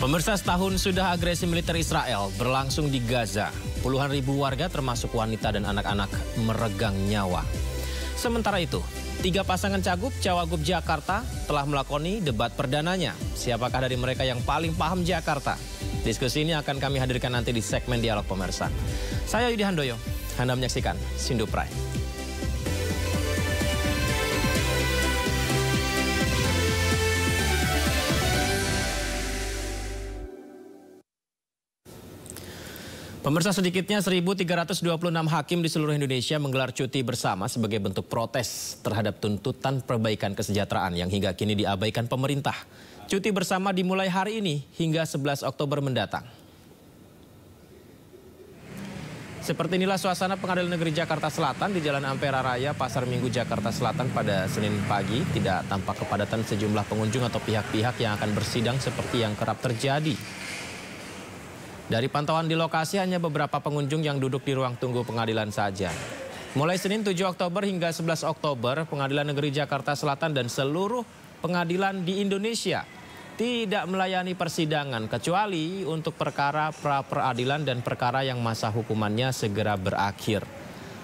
Pemirsa, setahun sudah agresi militer Israel berlangsung di Gaza. Puluhan ribu warga termasuk wanita dan anak-anak meregang nyawa. Sementara itu, 3 pasangan cawagup Jakarta telah melakoni debat perdananya. Siapakah dari mereka yang paling paham Jakarta? Diskusi ini akan kami hadirkan nanti di segmen Dialog Pemirsa. Saya Yudi Handoyo, Anda menyaksikan Sindu Prime. Pemirsa, sedikitnya 1.326 hakim di seluruh Indonesia menggelar cuti bersama sebagai bentuk protes terhadap tuntutan perbaikan kesejahteraan yang hingga kini diabaikan pemerintah. Cuti bersama dimulai hari ini hingga 11 Oktober mendatang. Seperti inilah suasana Pengadilan Negeri Jakarta Selatan di Jalan Ampera Raya, Pasar Minggu, Jakarta Selatan pada Senin pagi. Tidak tampak kepadatan sejumlah pengunjung atau pihak-pihak yang akan bersidang seperti yang kerap terjadi. Dari pantauan di lokasi, hanya beberapa pengunjung yang duduk di ruang tunggu pengadilan saja. Mulai Senin 7 Oktober hingga 11 Oktober, Pengadilan Negeri Jakarta Selatan dan seluruh pengadilan di Indonesia tidak melayani persidangan kecuali untuk perkara pra-peradilan dan perkara yang masa hukumannya segera berakhir.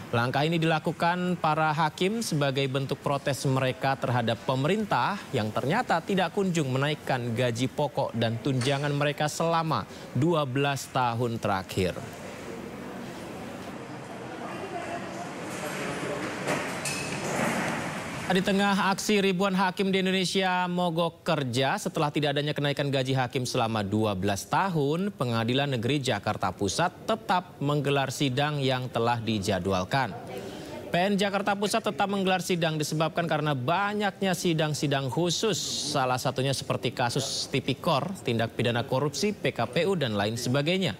Langkah ini dilakukan para hakim sebagai bentuk protes mereka terhadap pemerintah yang ternyata tidak kunjung menaikkan gaji pokok dan tunjangan mereka selama 12 tahun terakhir. Di tengah aksi ribuan hakim di Indonesia mogok kerja setelah tidak adanya kenaikan gaji hakim selama 12 tahun, Pengadilan Negeri Jakarta Pusat tetap menggelar sidang yang telah dijadwalkan. PN Jakarta Pusat tetap menggelar sidang disebabkan karena banyaknya sidang-sidang khusus, salah satunya seperti kasus tipikor, tindak pidana korupsi, PKPU, dan lain sebagainya.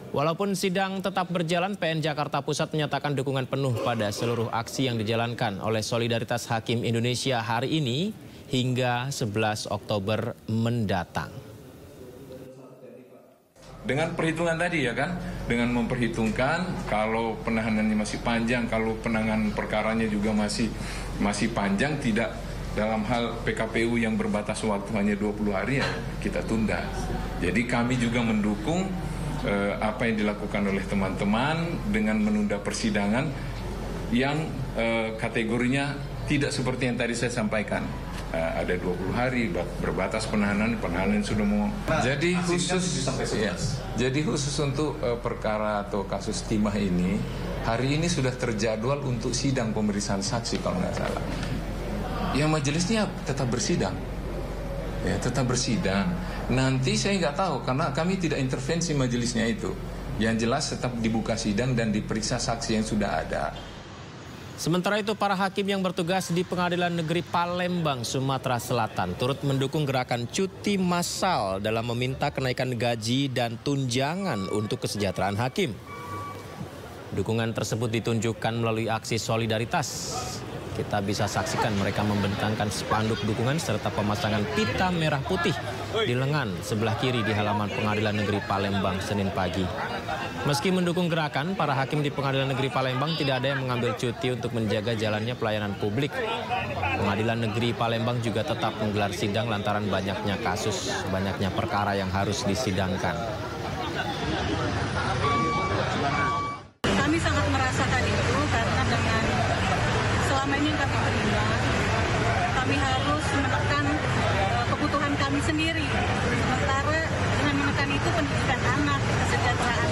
Walaupun sidang tetap berjalan, PN Jakarta Pusat menyatakan dukungan penuh pada seluruh aksi yang dijalankan oleh Solidaritas Hakim Indonesia hari ini hingga 11 Oktober mendatang. Dengan perhitungan tadi ya kan, dengan memperhitungkan kalau penahanannya masih panjang, kalau penanganan perkaranya juga masih panjang, tidak dalam hal PKPU yang berbatas waktu hanya 20 hari ya kita tunda. Jadi kami juga mendukung apa yang dilakukan oleh teman-teman dengan menunda persidangan yang kategorinya tidak seperti yang tadi saya sampaikan. Ada 20 hari berbatas penahanan sudah mau. Jadi khusus untuk perkara atau kasus timah ini, hari ini sudah terjadwal untuk sidang pemeriksaan saksi kalau nggak salah. Yang majelisnya tetap bersidang. Ya, tetap bersidang. Nanti saya nggak tahu karena kami tidak intervensi majelisnya itu. Yang jelas tetap dibuka sidang dan diperiksa saksi yang sudah ada. Sementara itu, para hakim yang bertugas di Pengadilan Negeri Palembang, Sumatera Selatan turut mendukung gerakan cuti massal dalam meminta kenaikan gaji dan tunjangan untuk kesejahteraan hakim. Dukungan tersebut ditunjukkan melalui aksi solidaritas. Kita bisa saksikan mereka membentangkan spanduk dukungan serta pemasangan pita merah putih di lengan sebelah kiri di halaman Pengadilan Negeri Palembang Senin pagi. Meski mendukung gerakan, para hakim di Pengadilan Negeri Palembang tidak ada yang mengambil cuti untuk menjaga jalannya pelayanan publik. Pengadilan Negeri Palembang juga tetap menggelar sidang lantaran banyaknya kasus, banyaknya perkara yang harus disidangkan. Kami sangat merasakan itu karena dengan selama ini yang kami terima, kami harus menekan kebutuhan kami sendiri. Sementara dengan menekan itu pendidikan anak, kesejahteraan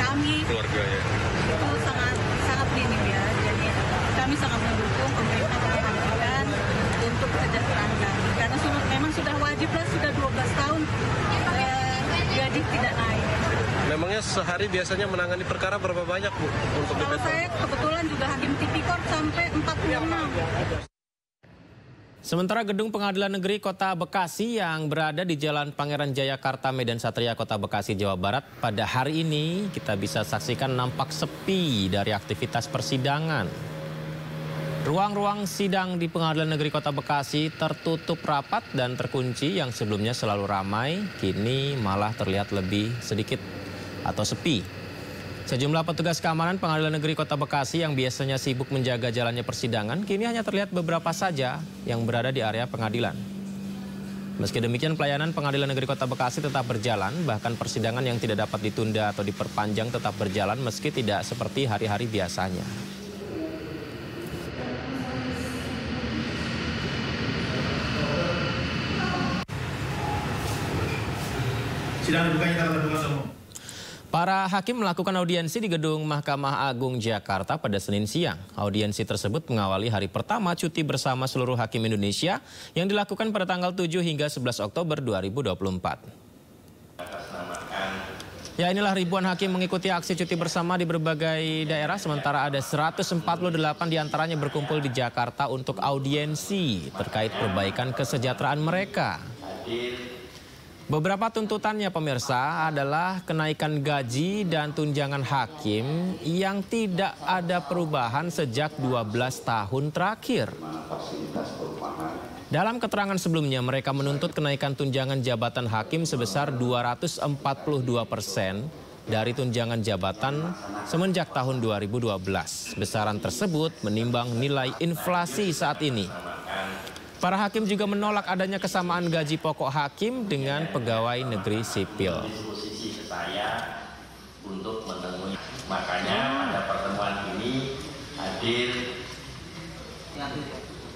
kami, keluarga ya, itu sangat minim ya. Jadi kami sangat mendukung pemerintah memperhatikan untuk kesejahteraan kami. Karena memang sudah wajib lah, sudah 12 tahun gaji tidak naik. Memangnya sehari biasanya menangani perkara berapa banyak, Bu? Untuk kalau saya kebetulan juga hakim tipikor sampai 46. Sementara gedung Pengadilan Negeri Kota Bekasi yang berada di Jalan Pangeran Jayakarta, Medan Satria, Kota Bekasi, Jawa Barat, pada hari ini kita bisa saksikan nampak sepi dari aktivitas persidangan. Ruang-ruang sidang di Pengadilan Negeri Kota Bekasi tertutup rapat dan terkunci, yang sebelumnya selalu ramai, kini malah terlihat lebih sedikit atau sepi. Sejumlah petugas keamanan Pengadilan Negeri Kota Bekasi yang biasanya sibuk menjaga jalannya persidangan, kini hanya terlihat beberapa saja yang berada di area pengadilan. Meski demikian, pelayanan Pengadilan Negeri Kota Bekasi tetap berjalan, bahkan persidangan yang tidak dapat ditunda atau diperpanjang tetap berjalan meski tidak seperti hari-hari biasanya. Sidang dibukanya tanggal 2 umum. Para hakim melakukan audiensi di Gedung Mahkamah Agung Jakarta pada Senin siang. Audiensi tersebut mengawali hari pertama cuti bersama seluruh hakim Indonesia yang dilakukan pada tanggal 7 hingga 11 Oktober 2024. Ya, inilah ribuan hakim mengikuti aksi cuti bersama di berbagai daerah, sementara ada 148 diantaranya berkumpul di Jakarta untuk audiensi terkait perbaikan kesejahteraan mereka. Beberapa tuntutannya pemirsa adalah kenaikan gaji dan tunjangan hakim yang tidak ada perubahan sejak 12 tahun terakhir. Dalam keterangan sebelumnya mereka menuntut kenaikan tunjangan jabatan hakim sebesar 242% dari tunjangan jabatan semenjak tahun 2012. Besaran tersebut menimbang nilai inflasi saat ini. Para hakim juga menolak adanya kesamaan gaji pokok hakim dengan pegawai negeri sipil. Posisi saya untuk menemui, makanya pada pertemuan ini hadir yang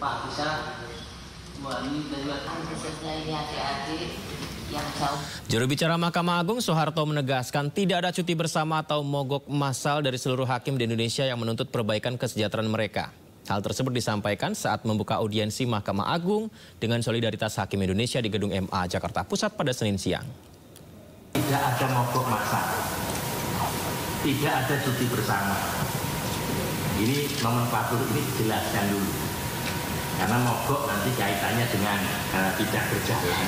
Pak bisa ini adik-adik yang jauh. Juru bicara Mahkamah Agung Soeharto menegaskan tidak ada cuti bersama atau mogok massal dari seluruh hakim di Indonesia yang menuntut perbaikan kesejahteraan mereka. Hal tersebut disampaikan saat membuka audiensi Mahkamah Agung dengan solidaritas hakim Indonesia di Gedung MA Jakarta Pusat pada Senin siang. Tidak ada mogok massal, tidak ada cuti bersama. Ini nomenklatur ini dijelaskan dulu. Karena mogok nanti kaitannya dengan tidak berjalan.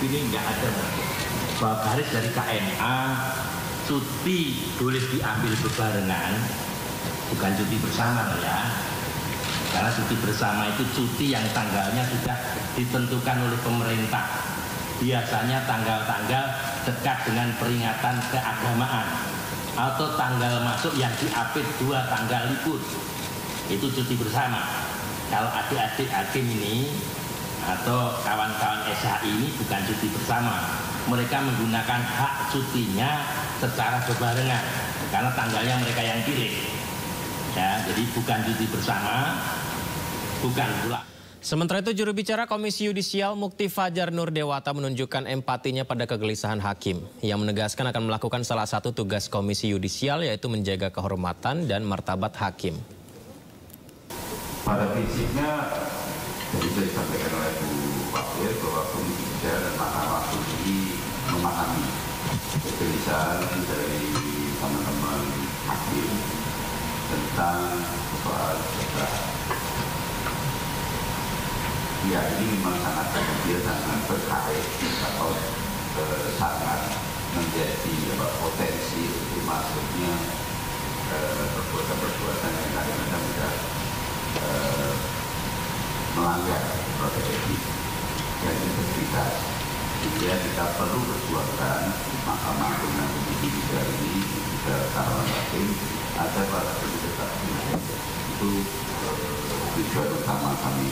Ini nggak ada mogok. Bahwa garis dari KMA, cuti boleh diambil bebarengan, bukan cuti bersama ya. Karena cuti bersama itu cuti yang tanggalnya sudah ditentukan oleh pemerintah. Biasanya tanggal-tanggal dekat dengan peringatan keagamaan atau tanggal masuk yang diapit 2 tanggal libur. Itu cuti bersama. Kalau adik-adik hakim ini atau kawan-kawan SHI ini bukan cuti bersama. Mereka menggunakan hak cutinya secara berbarengan karena tanggalnya mereka yang pilih. Ya, jadi bukan cuti bersama, bukan pula. Sementara itu juru bicara Komisi Yudisial Mukti Fajar Nur Dewata menunjukkan empatinya pada kegelisahan hakim. Ia menegaskan akan melakukan salah satu tugas Komisi Yudisial yaitu menjaga kehormatan dan martabat hakim. Pada prinsipnya, bisa disampaikan oleh Bu Wakil bahwa Komisi Yudisial dan Mahkamah Agung ini memahami kegelisahan dari teman-teman hakim tentang soal kesejahteraan. Ya, ini memang sangat kecil, sangat terkait atau sangat menjadi potensi untuk masuknya perbuatan-perbuatan yang kadang-kadang sudah melanggar proses etik dan integritas. Sehingga kita perlu perjuangkan Mahkamah Agung dan Komisi Yudisial ini juga kawan hakim agar para hakim tetap itu tujuan utama kami.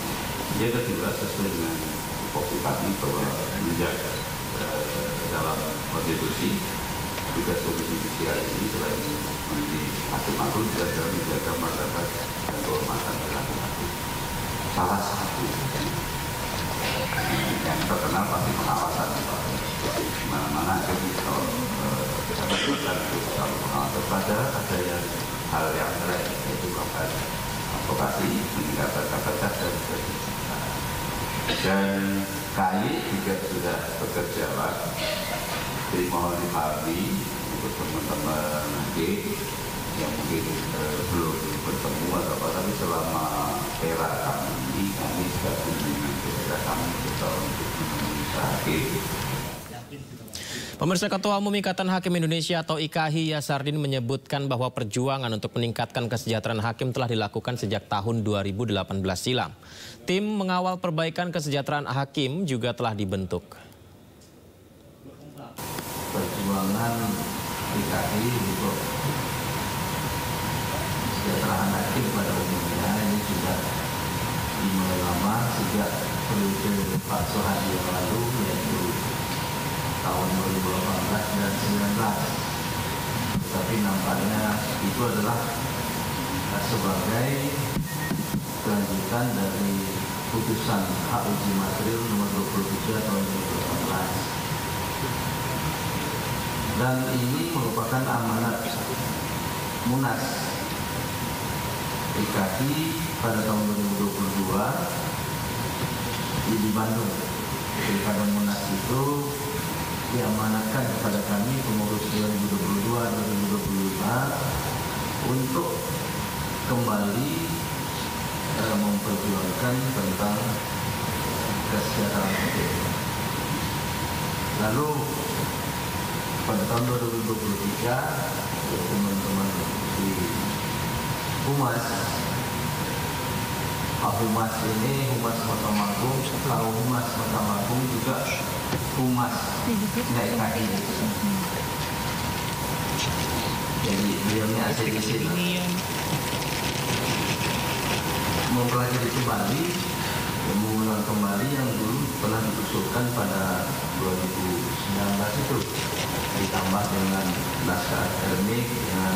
Dia kedua sesuai dengan tupoksi kami bahwa menjaga dalam konstitusi tugas Komisi Yudisial ini selain menjadi hakim agung juga dalam menjaga martabat dan kehormatan hakim. Salah satu yang terkenal pasti pengawasan, mana-mana hakim kalau pengawasan ada yang hal yang lain yaitu bahkan advokasi meningkatkan kapasitas dan KAI juga sudah bekerja lah. Jadi mohon dipahami untuk teman-teman hakim yang mungkin belum bertemu atau apa, tapi selama era kami ini kami sudah dengan era kami untuk menemui hakim. Pemirsa, Ketua Umum Ikatan Hakim Indonesia atau IKHI Yasardin menyebutkan bahwa perjuangan untuk meningkatkan kesejahteraan hakim telah dilakukan sejak tahun 2018 silam. Tim mengawal perbaikan kesejahteraan hakim juga telah dibentuk. Perjuangan IKHI untuk kesejahteraan hakim pada umumnya ini sudah dimulai lama sejak periode Pak Soehadi yang lalu. tahun 2018 dan 2019. Tetapi nampaknya itu adalah sebagai kelanjutan dari putusan hak uji material nomor 27 tahun 2018. Dan ini merupakan amanat Munas DKI pada tahun 2022 di Bandung. Pilkada Munas itu diamanatkan kepada kami pengurus 2022-2025 untuk kembali memperjuangkan tentang kesejahteraan hakim. Lalu pada tahun 2023 teman-teman di Humas, Pak Humas ini, Humas Mahkamah Agung, kalau Humas Mahkamah Agung juga Humas DKI. Jadi beliaunya ACDC mempelajari kembali, mengulang kembali yang dulu pernah diusulkan pada 2019 itu, ditambah dengan naskah akademik dengan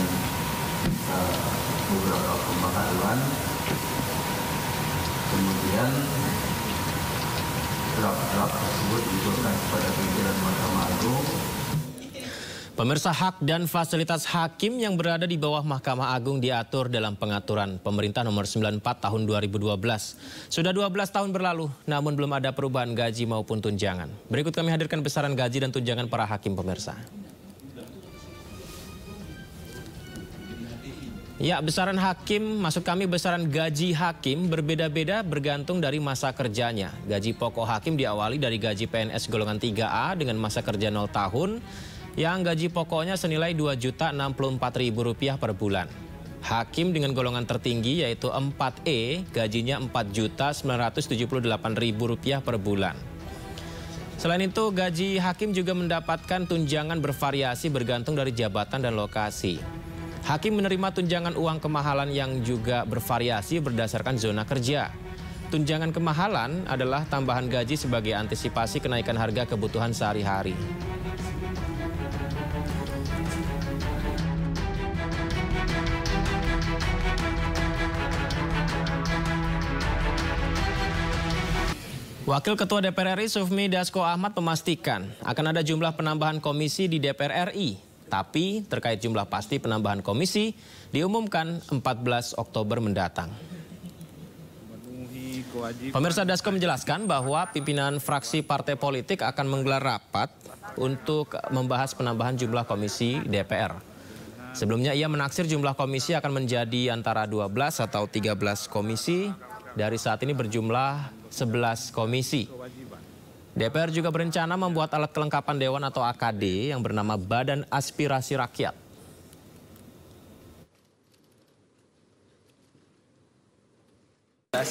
beberapa pembaharuan. Kemudian draft tersebut diusulkan kepada pimpinan Mahkamah Agung. Pemirsa, hak dan fasilitas hakim yang berada di bawah Mahkamah Agung diatur dalam pengaturan Pemerintah nomor 94 tahun 2012. Sudah 12 tahun berlalu, namun belum ada perubahan gaji maupun tunjangan. Berikut kami hadirkan besaran gaji dan tunjangan para hakim, pemirsa. Ya, besaran hakim, maksud kami besaran gaji hakim berbeda-beda bergantung dari masa kerjanya. Gaji pokok hakim diawali dari gaji PNS golongan 3A dengan masa kerja 0 tahun, yang gaji pokoknya senilai Rp2.064.000 per bulan. Hakim dengan golongan tertinggi yaitu 4E, gajinya Rp4.978.000 per bulan. Selain itu, gaji hakim juga mendapatkan tunjangan bervariasi bergantung dari jabatan dan lokasi. Hakim menerima tunjangan uang kemahalan yang juga bervariasi berdasarkan zona kerja. Tunjangan kemahalan adalah tambahan gaji sebagai antisipasi kenaikan harga kebutuhan sehari-hari. Wakil Ketua DPR RI Sufmi Dasko Ahmad memastikan akan ada jumlah penambahan komisi di DPR RI. Tapi terkait jumlah pasti penambahan komisi diumumkan 14 Oktober mendatang. Pemirsa, Dasko menjelaskan bahwa pimpinan fraksi partai politik akan menggelar rapat untuk membahas penambahan jumlah komisi DPR. Sebelumnya ia menaksir jumlah komisi akan menjadi antara 12 atau 13 komisi, dari saat ini berjumlah 11 komisi. DPR juga berencana membuat alat kelengkapan Dewan atau AKD yang bernama Badan Aspirasi Rakyat.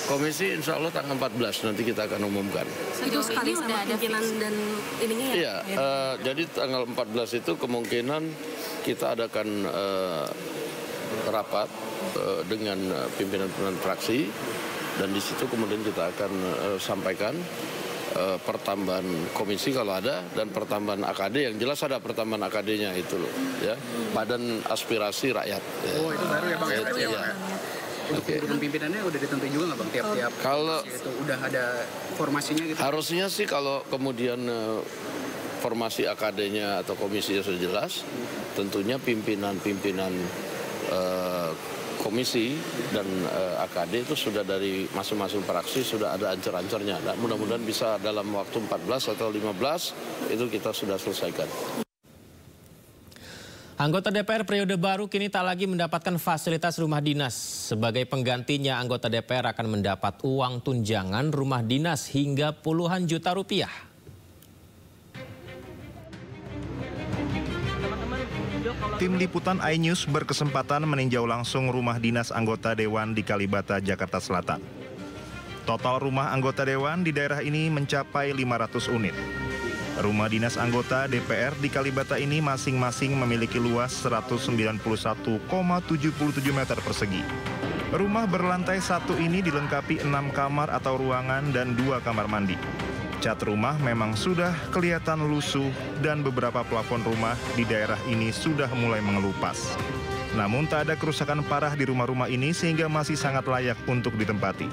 Komisi insya Allah tanggal 14 nanti kita akan umumkan. Itu sekali sama pimpinan dan ininya ya? Iya, jadi tanggal 14 itu kemungkinan kita adakan rapat dengan pimpinan fraksi, dan di situ kemudian kita akan sampaikan pertambahan komisi kalau ada, dan pertambahan AKD. Yang jelas ada pertambahan AKD-nya itu loh, ya, Badan Aspirasi Rakyat. Oh, itu baru ya Bang? Itu, ya. Untuk kemudian pimpinannya udah ditentuin juga nggak Bang? Tiap-tiap kalau itu udah ada formasinya gitu? Harusnya sih kalau kemudian formasi AKD-nya atau komisinya sudah jelas, tentunya pimpinan-pimpinan komisi dan AKD itu sudah dari masing-masing fraksi sudah ada ancer-ancernya. Nah, mudah-mudahan bisa dalam waktu 14 atau 15 itu kita sudah selesaikan. Anggota DPR periode baru kini tak lagi mendapatkan fasilitas rumah dinas. Sebagai penggantinya, anggota DPR akan mendapat uang tunjangan rumah dinas hingga puluhan juta rupiah. Tim Liputan iNews berkesempatan meninjau langsung rumah dinas anggota Dewan di Kalibata, Jakarta Selatan. Total rumah anggota Dewan di daerah ini mencapai 500 unit. Rumah dinas anggota DPR di Kalibata ini masing-masing memiliki luas 191,77 meter persegi. Rumah berlantai 1 ini dilengkapi 6 kamar atau ruangan dan 2 kamar mandi. Cat rumah memang sudah kelihatan lusuh dan beberapa plafon rumah di daerah ini sudah mulai mengelupas. Namun tak ada kerusakan parah di rumah-rumah ini sehingga masih sangat layak untuk ditempati.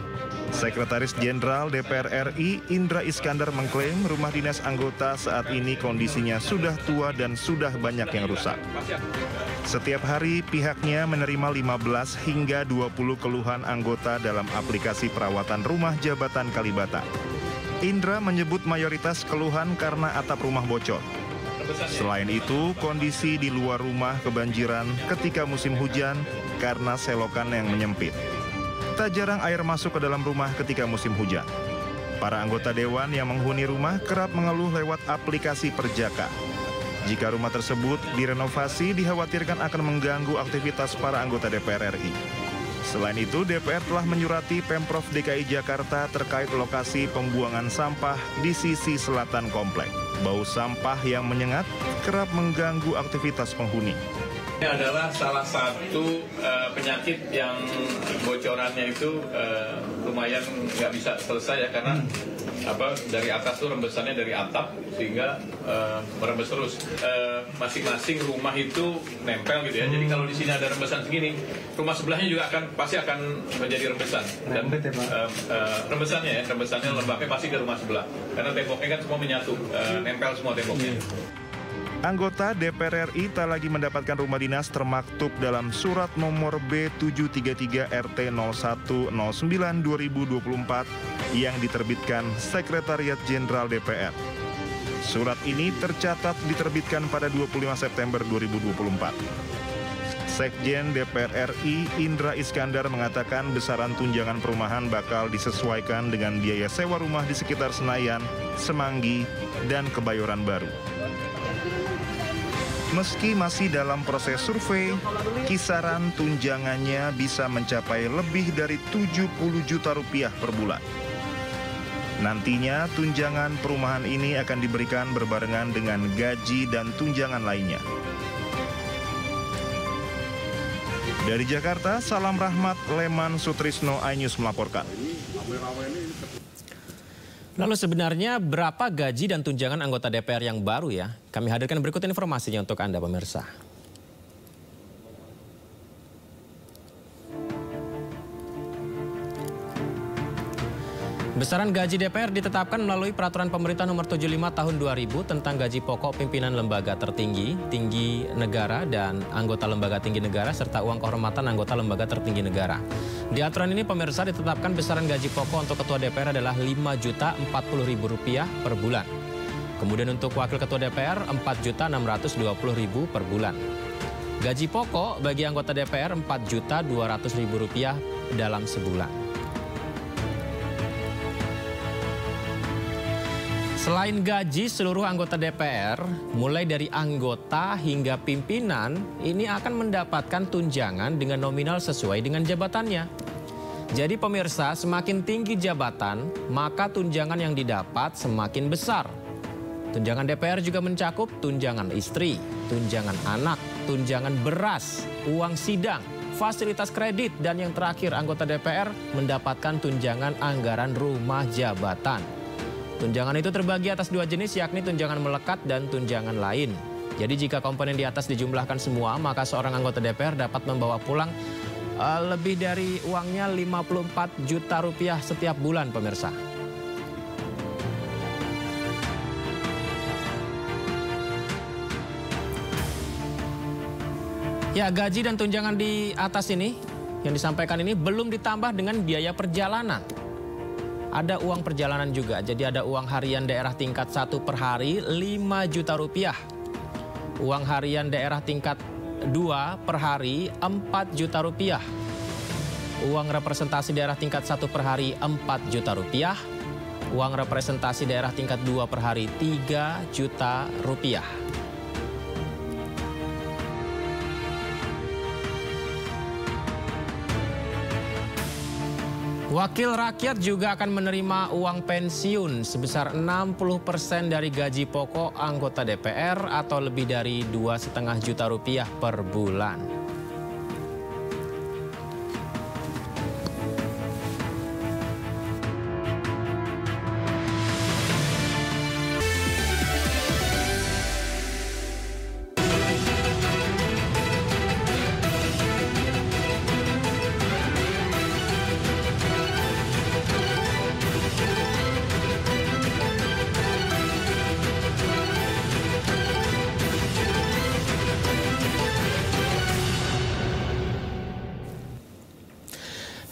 Sekretaris Jenderal DPR RI Indra Iskandar mengklaim rumah dinas anggota saat ini kondisinya sudah tua dan sudah banyak yang rusak. Setiap hari pihaknya menerima 15 hingga 20 keluhan anggota dalam aplikasi perawatan rumah jabatan Kalibata. Indra menyebut mayoritas keluhan karena atap rumah bocor. Selain itu, kondisi di luar rumah kebanjiran ketika musim hujan karena selokan yang menyempit. Tak jarang air masuk ke dalam rumah ketika musim hujan. Para anggota dewan yang menghuni rumah kerap mengeluh lewat aplikasi Perjaka. Jika rumah tersebut direnovasi, dikhawatirkan akan mengganggu aktivitas para anggota DPR RI. Selain itu, DPR telah menyurati Pemprov DKI Jakarta terkait lokasi pembuangan sampah di sisi selatan komplek. Bau sampah yang menyengat kerap mengganggu aktivitas penghuni. Ini adalah salah satu penyakit yang bocorannya itu lumayan nggak bisa selesai ya, karena dari atas tuh rembesannya dari atap sehingga merembes terus. Masing-masing rumah itu nempel gitu ya. Jadi kalau di sini ada rembesan segini, rumah sebelahnya juga pasti akan menjadi rembesan. Dan rembesannya lembabnya pasti ke rumah sebelah. Karena temboknya kan semua menyatu, nempel semua temboknya. Anggota DPR RI tak lagi mendapatkan rumah dinas termaktub dalam surat nomor B733 RT 0109 2024 yang diterbitkan Sekretariat Jenderal DPR. Surat ini tercatat diterbitkan pada 25 September 2024. Sekjen DPR RI Indra Iskandar mengatakan besaran tunjangan perumahan bakal disesuaikan dengan biaya sewa rumah di sekitar Senayan, Semanggi, dan Kebayoran Baru. Meski masih dalam proses survei, kisaran tunjangannya bisa mencapai lebih dari 70 juta rupiah per bulan. Nantinya tunjangan perumahan ini akan diberikan berbarengan dengan gaji dan tunjangan lainnya. Dari Jakarta, Salam Rahmat, Leman Sutrisno, iNews melaporkan. Lalu sebenarnya berapa gaji dan tunjangan anggota DPR yang baru ya? Kami hadirkan berikut informasinya untuk Anda pemirsa. Besaran gaji DPR ditetapkan melalui Peraturan Pemerintah Nomor 75 Tahun 2000 tentang gaji pokok pimpinan lembaga tertinggi, tinggi negara, dan anggota lembaga tinggi negara, serta uang kehormatan anggota lembaga tertinggi negara. Di aturan ini pemirsa ditetapkan besaran gaji pokok untuk Ketua DPR adalah Rp5.040.000 per bulan. Kemudian untuk Wakil Ketua DPR Rp4.620.000 per bulan. Gaji pokok bagi anggota DPR Rp4.200.000 dalam sebulan. Selain gaji seluruh anggota DPR, mulai dari anggota hingga pimpinan, ini akan mendapatkan tunjangan dengan nominal sesuai dengan jabatannya. Jadi pemirsa, semakin tinggi jabatan, maka tunjangan yang didapat semakin besar. Tunjangan DPR juga mencakup tunjangan istri, tunjangan anak, tunjangan beras, uang sidang, fasilitas kredit, dan yang terakhir anggota DPR mendapatkan tunjangan anggaran rumah jabatan. Tunjangan itu terbagi atas dua jenis, yakni tunjangan melekat dan tunjangan lain. Jadi jika komponen di atas dijumlahkan semua, maka seorang anggota DPR dapat membawa pulang lebih dari uangnya Rp54 juta setiap bulan, pemirsa. Ya, gaji dan tunjangan di atas ini, yang disampaikan ini belum ditambah dengan biaya perjalanan. Ada uang perjalanan juga, jadi ada uang harian daerah tingkat 1 per hari Rp5 juta. Uang harian daerah tingkat 2 per hari Rp4 juta. Uang representasi daerah tingkat 1 per hari Rp4 juta. Uang representasi daerah tingkat 2 per hari Rp3 juta. Wakil rakyat juga akan menerima uang pensiun sebesar 60% dari gaji pokok anggota DPR atau lebih dari Rp2,5 juta per bulan.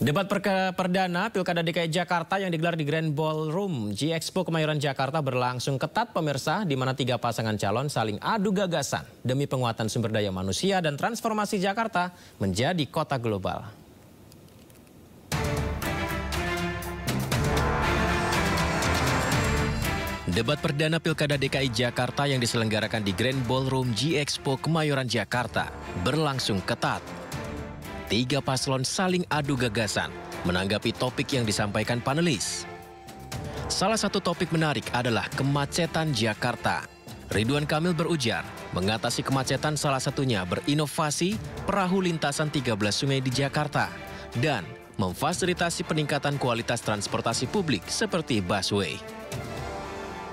Debat perdana Pilkada DKI Jakarta yang digelar di Grand Ballroom G-Expo Kemayoran Jakarta berlangsung ketat pemirsa, di mana 3 pasangan calon saling adu gagasan demi penguatan sumber daya manusia dan transformasi Jakarta menjadi kota global. Debat perdana Pilkada DKI Jakarta yang diselenggarakan di Grand Ballroom G-Expo Kemayoran Jakarta berlangsung ketat. 3 paslon saling adu gagasan menanggapi topik yang disampaikan panelis. Salah satu topik menarik adalah kemacetan Jakarta. Ridwan Kamil berujar, mengatasi kemacetan salah satunya berinovasi perahu lintasan 13 sungai di Jakarta dan memfasilitasi peningkatan kualitas transportasi publik seperti busway.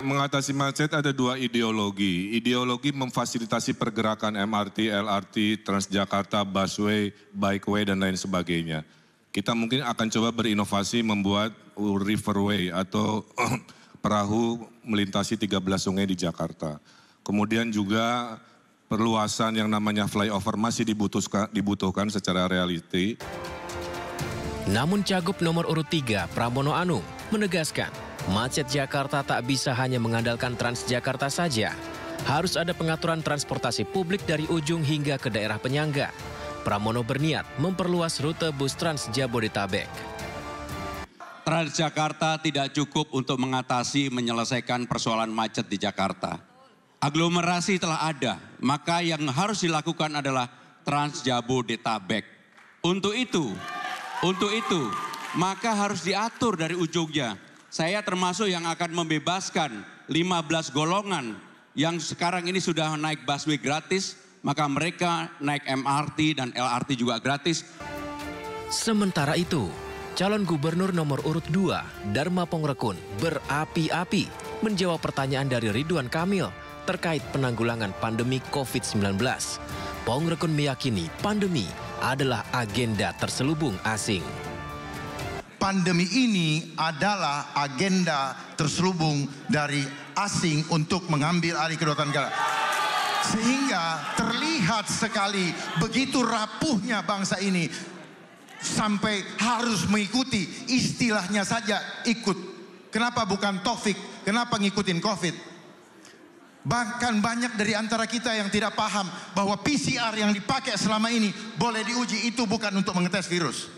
Mengatasi macet ada 2 ideologi. Ideologi memfasilitasi pergerakan MRT, LRT, Transjakarta, busway, bikeway, dan lain sebagainya. Kita mungkin akan coba berinovasi membuat riverway atau perahu melintasi 13 sungai di Jakarta. Kemudian juga perluasan yang namanya flyover masih dibutuhkan secara reality. Namun Cagup nomor urut 3 Pramono Anung menegaskan, macet Jakarta tak bisa hanya mengandalkan Transjakarta saja. Harus ada pengaturan transportasi publik dari ujung hingga ke daerah penyangga. Pramono berniat memperluas rute bus Trans Jabodetabek. Transjakarta tidak cukup untuk menyelesaikan persoalan macet di Jakarta. Aglomerasi telah ada, maka yang harus dilakukan adalah Trans Jabodetabek. Untuk itu, maka harus diatur dari ujungnya. Saya termasuk yang akan membebaskan 15 golongan yang sekarang ini sudah naik busway gratis, maka mereka naik MRT dan LRT juga gratis. Sementara itu, calon gubernur nomor urut 2, Dharma Pongrekun, berapi-api menjawab pertanyaan dari Ridwan Kamil terkait penanggulangan pandemi COVID-19. Pongrekun meyakini pandemi adalah agenda terselubung asing. Pandemi ini adalah agenda terselubung dari asing untuk mengambil alih kedaulatan negara. Sehingga terlihat sekali begitu rapuhnya bangsa ini sampai harus mengikuti, istilahnya saja ikut. Kenapa bukan Taufik? Kenapa ngikutin COVID? Bahkan banyak dari antara kita yang tidak paham bahwa PCR yang dipakai selama ini boleh diuji, itu bukan untuk mengetes virus.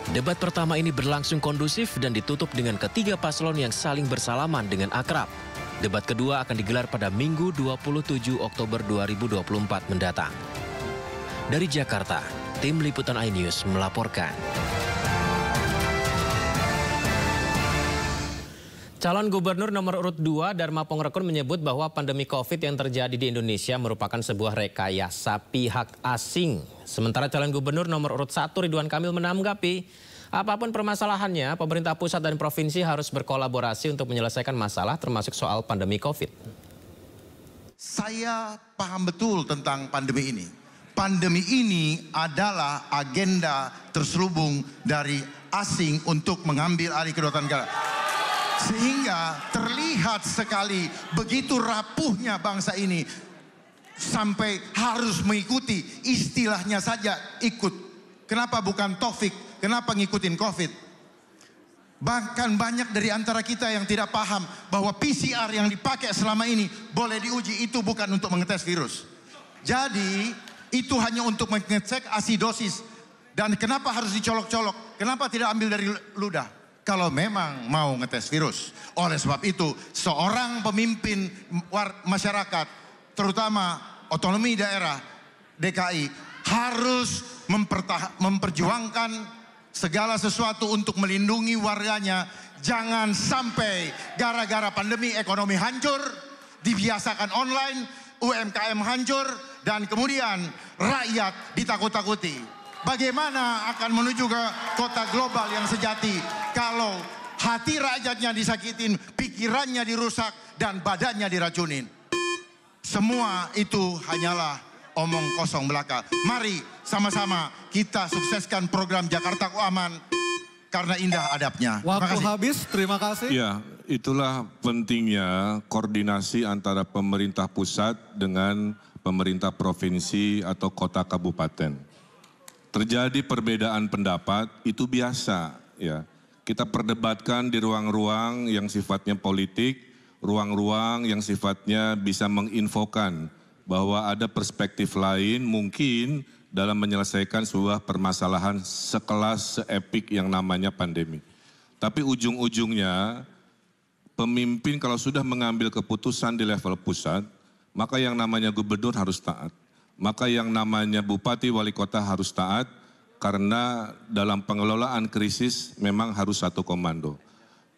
Debat pertama ini berlangsung kondusif dan ditutup dengan ketiga paslon yang saling bersalaman dengan akrab. Debat kedua akan digelar pada Minggu 27 Oktober 2024 mendatang. Dari Jakarta, tim liputan iNews melaporkan. Calon gubernur nomor urut 2 Dharma Pongrekun menyebut bahwa pandemi COVID yang terjadi di Indonesia merupakan sebuah rekayasa pihak asing. Sementara calon gubernur nomor urut 1 Ridwan Kamil menanggapi, apapun permasalahannya, pemerintah pusat dan provinsi harus berkolaborasi untuk menyelesaikan masalah termasuk soal pandemi COVID. Saya paham betul tentang pandemi ini. Pandemi ini adalah agenda terselubung dari asing untuk mengambil alih kedaulatan negara. Sehingga terlihat sekali begitu rapuhnya bangsa ini sampai harus mengikuti, istilahnya saja ikut. Kenapa bukan Taufik? Kenapa ngikutin COVID? Bahkan banyak dari antara kita yang tidak paham bahwa PCR yang dipakai selama ini boleh diuji, itu bukan untuk mengetes virus. Jadi itu hanya untuk mengecek asidosis. Dan kenapa harus dicolok-colok? Kenapa tidak ambil dari ludah? Kalau memang mau ngetes virus. Oleh sebab itu, seorang pemimpin masyarakat, terutama otonomi daerah DKI, harus memperjuangkan segala sesuatu untuk melindungi warganya. Jangan sampai gara-gara pandemi ekonomi hancur, dibiasakan online, UMKM hancur, dan kemudian rakyat ditakut-takuti. Bagaimana akan menuju ke kota global yang sejati kalau hati rakyatnya disakitin, pikirannya dirusak, dan badannya diracunin? Semua itu hanyalah omong kosong belaka. Mari sama-sama kita sukseskan program Jakarta Aman karena indah adabnya. Waktu habis, terima kasih. Ya, itulah pentingnya koordinasi antara pemerintah pusat dengan pemerintah provinsi atau kota kabupaten. Terjadi perbedaan pendapat itu biasa, ya. Kita perdebatkan di ruang-ruang yang sifatnya politik, ruang-ruang yang sifatnya bisa menginfokan bahwa ada perspektif lain mungkin dalam menyelesaikan sebuah permasalahan sekelas seepik yang namanya pandemi. Tapi ujung-ujungnya pemimpin kalau sudah mengambil keputusan di level pusat, maka yang namanya gubernur harus taat. Maka yang namanya bupati, wali kota harus taat, karena dalam pengelolaan krisis memang harus satu komando.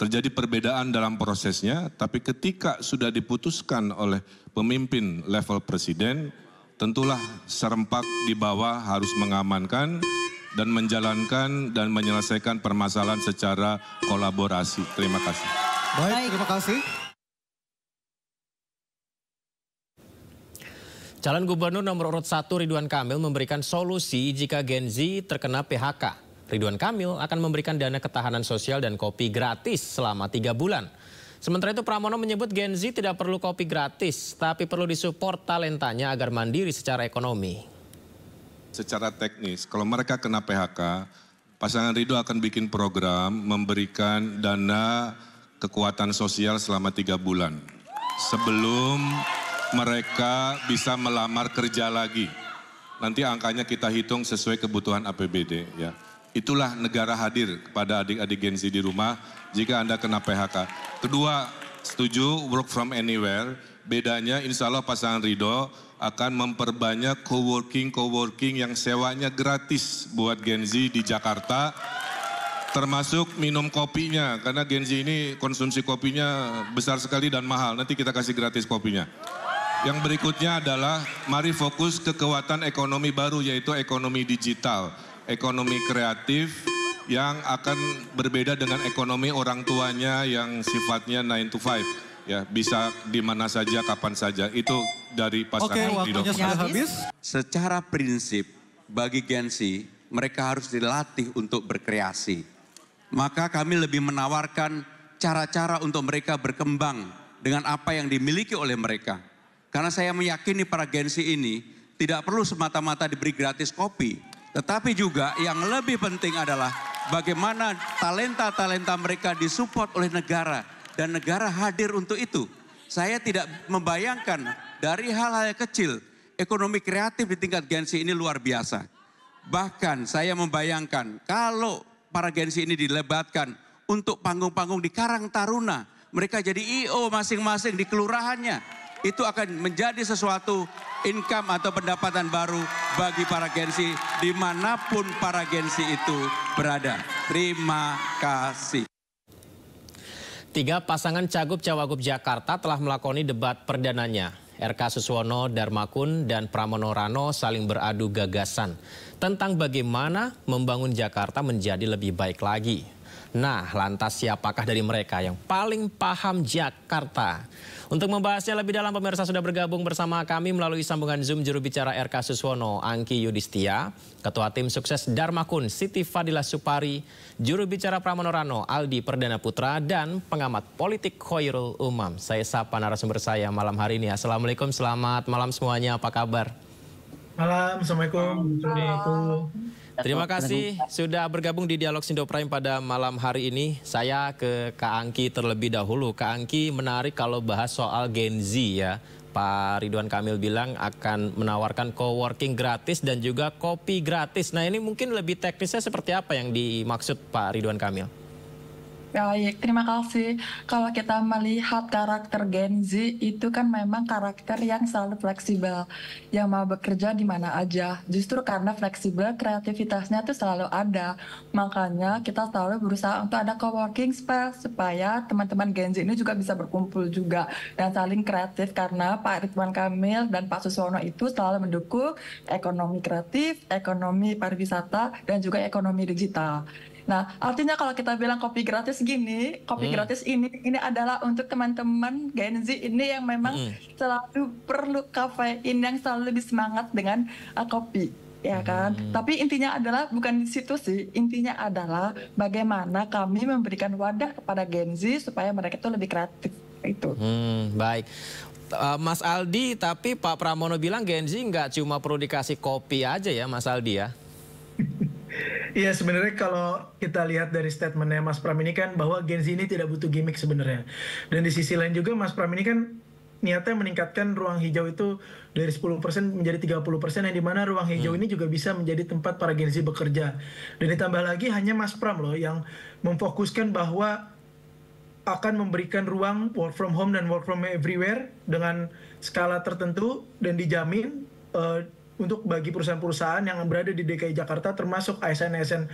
Terjadi perbedaan dalam prosesnya, tapi ketika sudah diputuskan oleh pemimpin level presiden, tentulah serempak di bawah harus mengamankan dan menjalankan dan menyelesaikan permasalahan secara kolaborasi. Terima kasih. Baik, terima kasih. Calon Gubernur nomor urut 1 Ridwan Kamil memberikan solusi jika Gen Z terkena PHK. Ridwan Kamil akan memberikan dana ketahanan sosial dan kopi gratis selama 3 bulan. Sementara itu Pramono menyebut Gen Z tidak perlu kopi gratis, tapi perlu disupport talentanya agar mandiri secara ekonomi. Secara teknis, kalau mereka kena PHK, pasangan Ridho akan bikin program memberikan dana kekuatan sosial selama 3 bulan. Sebelum mereka bisa melamar kerja lagi. Nanti angkanya kita hitung sesuai kebutuhan APBD, ya. Itulah negara hadir kepada adik-adik Gen Z di rumah jika Anda kena PHK. Kedua, setuju work from anywhere. Bedanya insya Allah pasangan Ridho akan memperbanyak coworking yang sewanya gratis buat Gen Z di Jakarta. Termasuk minum kopinya, karena Gen Z ini konsumsi kopinya besar sekali dan mahal. Nanti kita kasih gratis kopinya. Yang berikutnya adalah mari fokus ke kekuatan ekonomi baru, yaitu ekonomi digital, ekonomi kreatif yang akan berbeda dengan ekonomi orang tuanya yang sifatnya 9 to 5. Ya, bisa di mana saja, kapan saja. Itu dari pasangan Ridho. Secara prinsip, bagi Gen Z, mereka harus dilatih untuk berkreasi. Maka kami lebih menawarkan cara-cara untuk mereka berkembang dengan apa yang dimiliki oleh mereka. Karena saya meyakini para Gen Z ini tidak perlu semata-mata diberi gratis kopi. Tetapi juga yang lebih penting adalah bagaimana talenta-talenta mereka disupport oleh negara. Dan negara hadir untuk itu. Saya tidak membayangkan dari hal-hal kecil, ekonomi kreatif di tingkat Gen Z ini luar biasa. Bahkan saya membayangkan kalau para Gen Z ini dilebatkan untuk panggung-panggung di Karang Taruna. Mereka jadi I.O. masing-masing di kelurahannya. Itu akan menjadi sesuatu income atau pendapatan baru bagi para Gen Z dimanapun para Gen Z itu berada. Terima kasih. 3 pasangan Cagup-Cawagup Jakarta telah melakoni debat perdananya. RK Suswono Darmakun dan Pramono Rano saling beradu gagasan tentang bagaimana membangun Jakarta menjadi lebih baik lagi. Nah, lantas siapakah dari mereka yang paling paham Jakarta? Untuk membahasnya lebih dalam, pemirsa sudah bergabung bersama kami melalui sambungan Zoom juru bicara RK Suswono, Angki Yudhistia, Ketua Tim Sukses Darmakun, Siti Fadila Supari, juru bicara Pramono Rano, Aldi Perdana Putra, dan pengamat politik Khairul Umam. Saya sapa narasumber saya malam hari ini. Assalamualaikum, selamat malam semuanya, apa kabar? Malam, Assalamualaikum. Terima kasih sudah bergabung di Dialog Sindo Prime pada malam hari ini. Saya ke Kak Angki terlebih dahulu. Kak Angki, menarik kalau bahas soal Gen Z ya. Pak Ridwan Kamil bilang akan menawarkan coworking gratis dan juga kopi gratis. Nah, ini mungkin lebih teknisnya seperti apa yang dimaksud Pak Ridwan Kamil? Baik, terima kasih. Kalau kita melihat karakter Gen Z itu kan memang karakter yang selalu fleksibel, yang mau bekerja di mana aja. Justru karena fleksibel, kreativitasnya itu selalu ada. Makanya kita selalu berusaha untuk ada coworking space supaya teman-teman Gen Z ini juga bisa berkumpul juga dan saling kreatif, karena Pak Ridwan Kamil dan Pak Suswono itu selalu mendukung ekonomi kreatif, ekonomi pariwisata, dan juga ekonomi digital. Nah, artinya kalau kita bilang kopi gratis gini, kopi gratis ini adalah untuk teman-teman Gen Z ini yang memang selalu perlu kafein, yang selalu lebih semangat dengan kopi, ya kan? Tapi intinya adalah bukan di situ sih, intinya adalah bagaimana kami memberikan wadah kepada Gen Z supaya mereka itu lebih kreatif itu. Baik. Mas Aldi, tapi Pak Pramono bilang Gen Z nggak cuma perlu dikasih kopi aja ya, Mas Aldi ya? Iya, sebenarnya kalau kita lihat dari statementnya Mas Pram ini kan bahwa Gen Z ini tidak butuh gimmick sebenarnya. Dan di sisi lain juga Mas Pram ini kan niatnya meningkatkan ruang hijau itu dari 10% menjadi 30%, yang dimana ruang hijau ini juga bisa menjadi tempat para Gen Z bekerja. Dan ditambah lagi hanya Mas Pram loh yang memfokuskan bahwa akan memberikan ruang work from home dan work from everywhere dengan skala tertentu dan dijamin untuk bagi perusahaan-perusahaan yang berada di DKI Jakarta, termasuk ASN-ASN